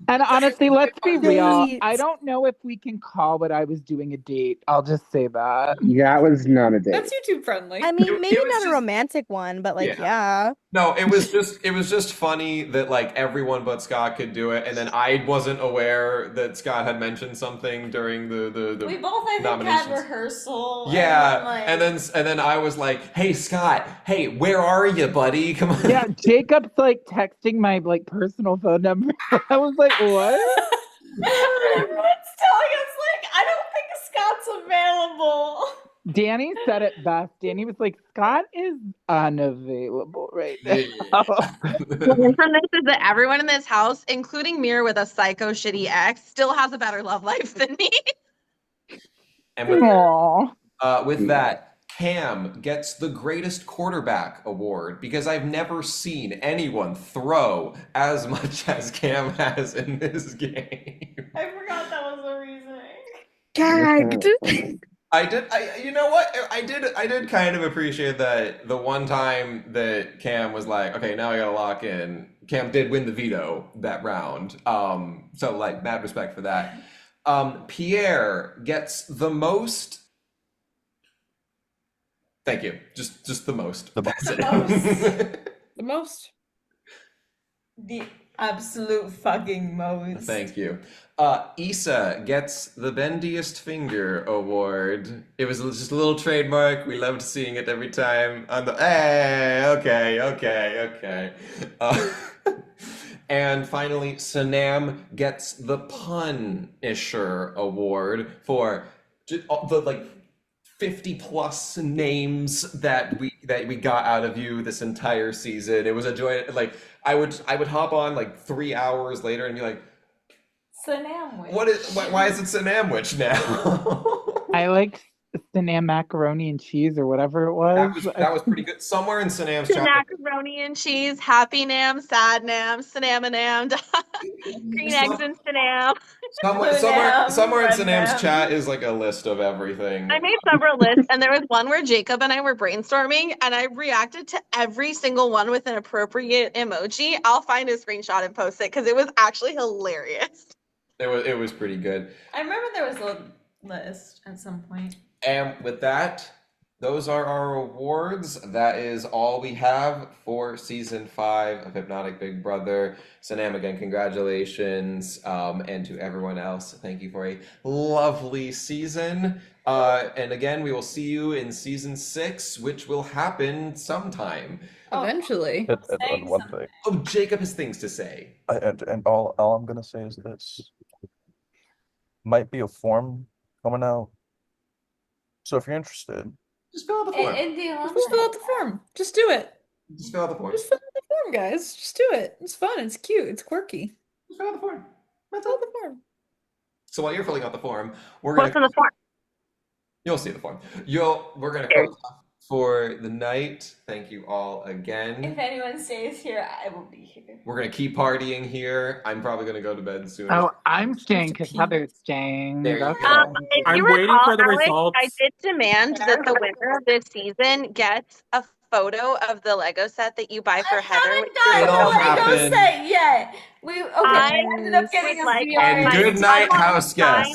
And honestly, let's be real. Date. I don't know if we can call what I was doing a date. I'll just say that. That was not a date. That's YouTube friendly. I mean, It maybe was not just- a romantic one, but like, Yeah. yeah. No, it was just funny that like everyone but Scott could do it, and then I wasn't aware that Scott had mentioned something during the We both, I think, had nominations. rehearsal. Yeah, and then, and then I was like, "Hey Scott, hey, where are you, buddy? Come on." Yeah, Jacob's like texting my like personal phone number. I was like, what? everyone's telling us like, I don't think Scott's available. Danny said it best. Danny was like, Scott is unavailable right now. Learn from this is that everyone in this house, including Mir with a psycho shitty ex, still has a better love life than me. And with, Aw. with that, Cam gets the greatest quarterback award because I've never seen anyone throw as much as Cam has in this game. I forgot that was the reasoning. Gagged. You know what? I did kind of appreciate that the one time that Cam was like, okay, now I gotta lock in. Cam did win the veto that round. So like mad respect for that. Pierre gets the most. Thank you. Just the most. That's it. The most. The absolute fucking most. Thank you. Issa gets the bendiest finger award. It was just a little trademark. We loved seeing it every time on the. Hey, okay. And finally, Sanam gets the Punisher award for the like 50 plus names that we got out of you this entire season. It was a joy. Like I would hop on like 3 hours later and be like, Sanamwich. why is it Sanamwich now? I like Sanam macaroni and cheese or whatever it was. that was pretty good. Somewhere in Sanam's chat. Macaroni and cheese, happy nam, sad nam, Sanamanam, green eggs and Sanam. Somewhere in Red Sanam's Nam. chat is like a list of everything. I made several lists, and there was one where Jacob and I were brainstorming, and I reacted to every single one with an appropriate emoji. I'll find a screenshot and post it because it was actually hilarious. It was pretty good. I remember there was a list at some point. And with that, those are our awards. That is all we have for season 5 of Hypnotic Big Brother. Sanam, again, congratulations. And to everyone else, thank you for a lovely season. And again, we will see you in season 6, which will happen sometime. Eventually. And one thing, Oh, Jacob has things to say. and all I'm gonna say is this: might be a form coming out. So if you're interested, Just fill out the form. Just fill out the form. Just do it. Just fill out the form. Just fill out the form, guys. Just do it. It's fun. It's cute. It's quirky. Just fill out the form. Fill out the form. So while you're filling out the form, What's in the form? You'll see the form. We're gonna close off for the night. Thank you all again. If anyone stays here, I will be here. We're gonna keep partying here. I'm probably gonna go to bed soon. Oh, I'm staying because Heather's staying. There you That's go. all. If I'm you waiting recall, for the Alex, results. I did demand that the winner of this season gets a photo of the Lego set that you buy for Heather. haven't which gotten is It'll the so happen. Lego set yet. I ended up I getting would a like VR. And good night, house guests.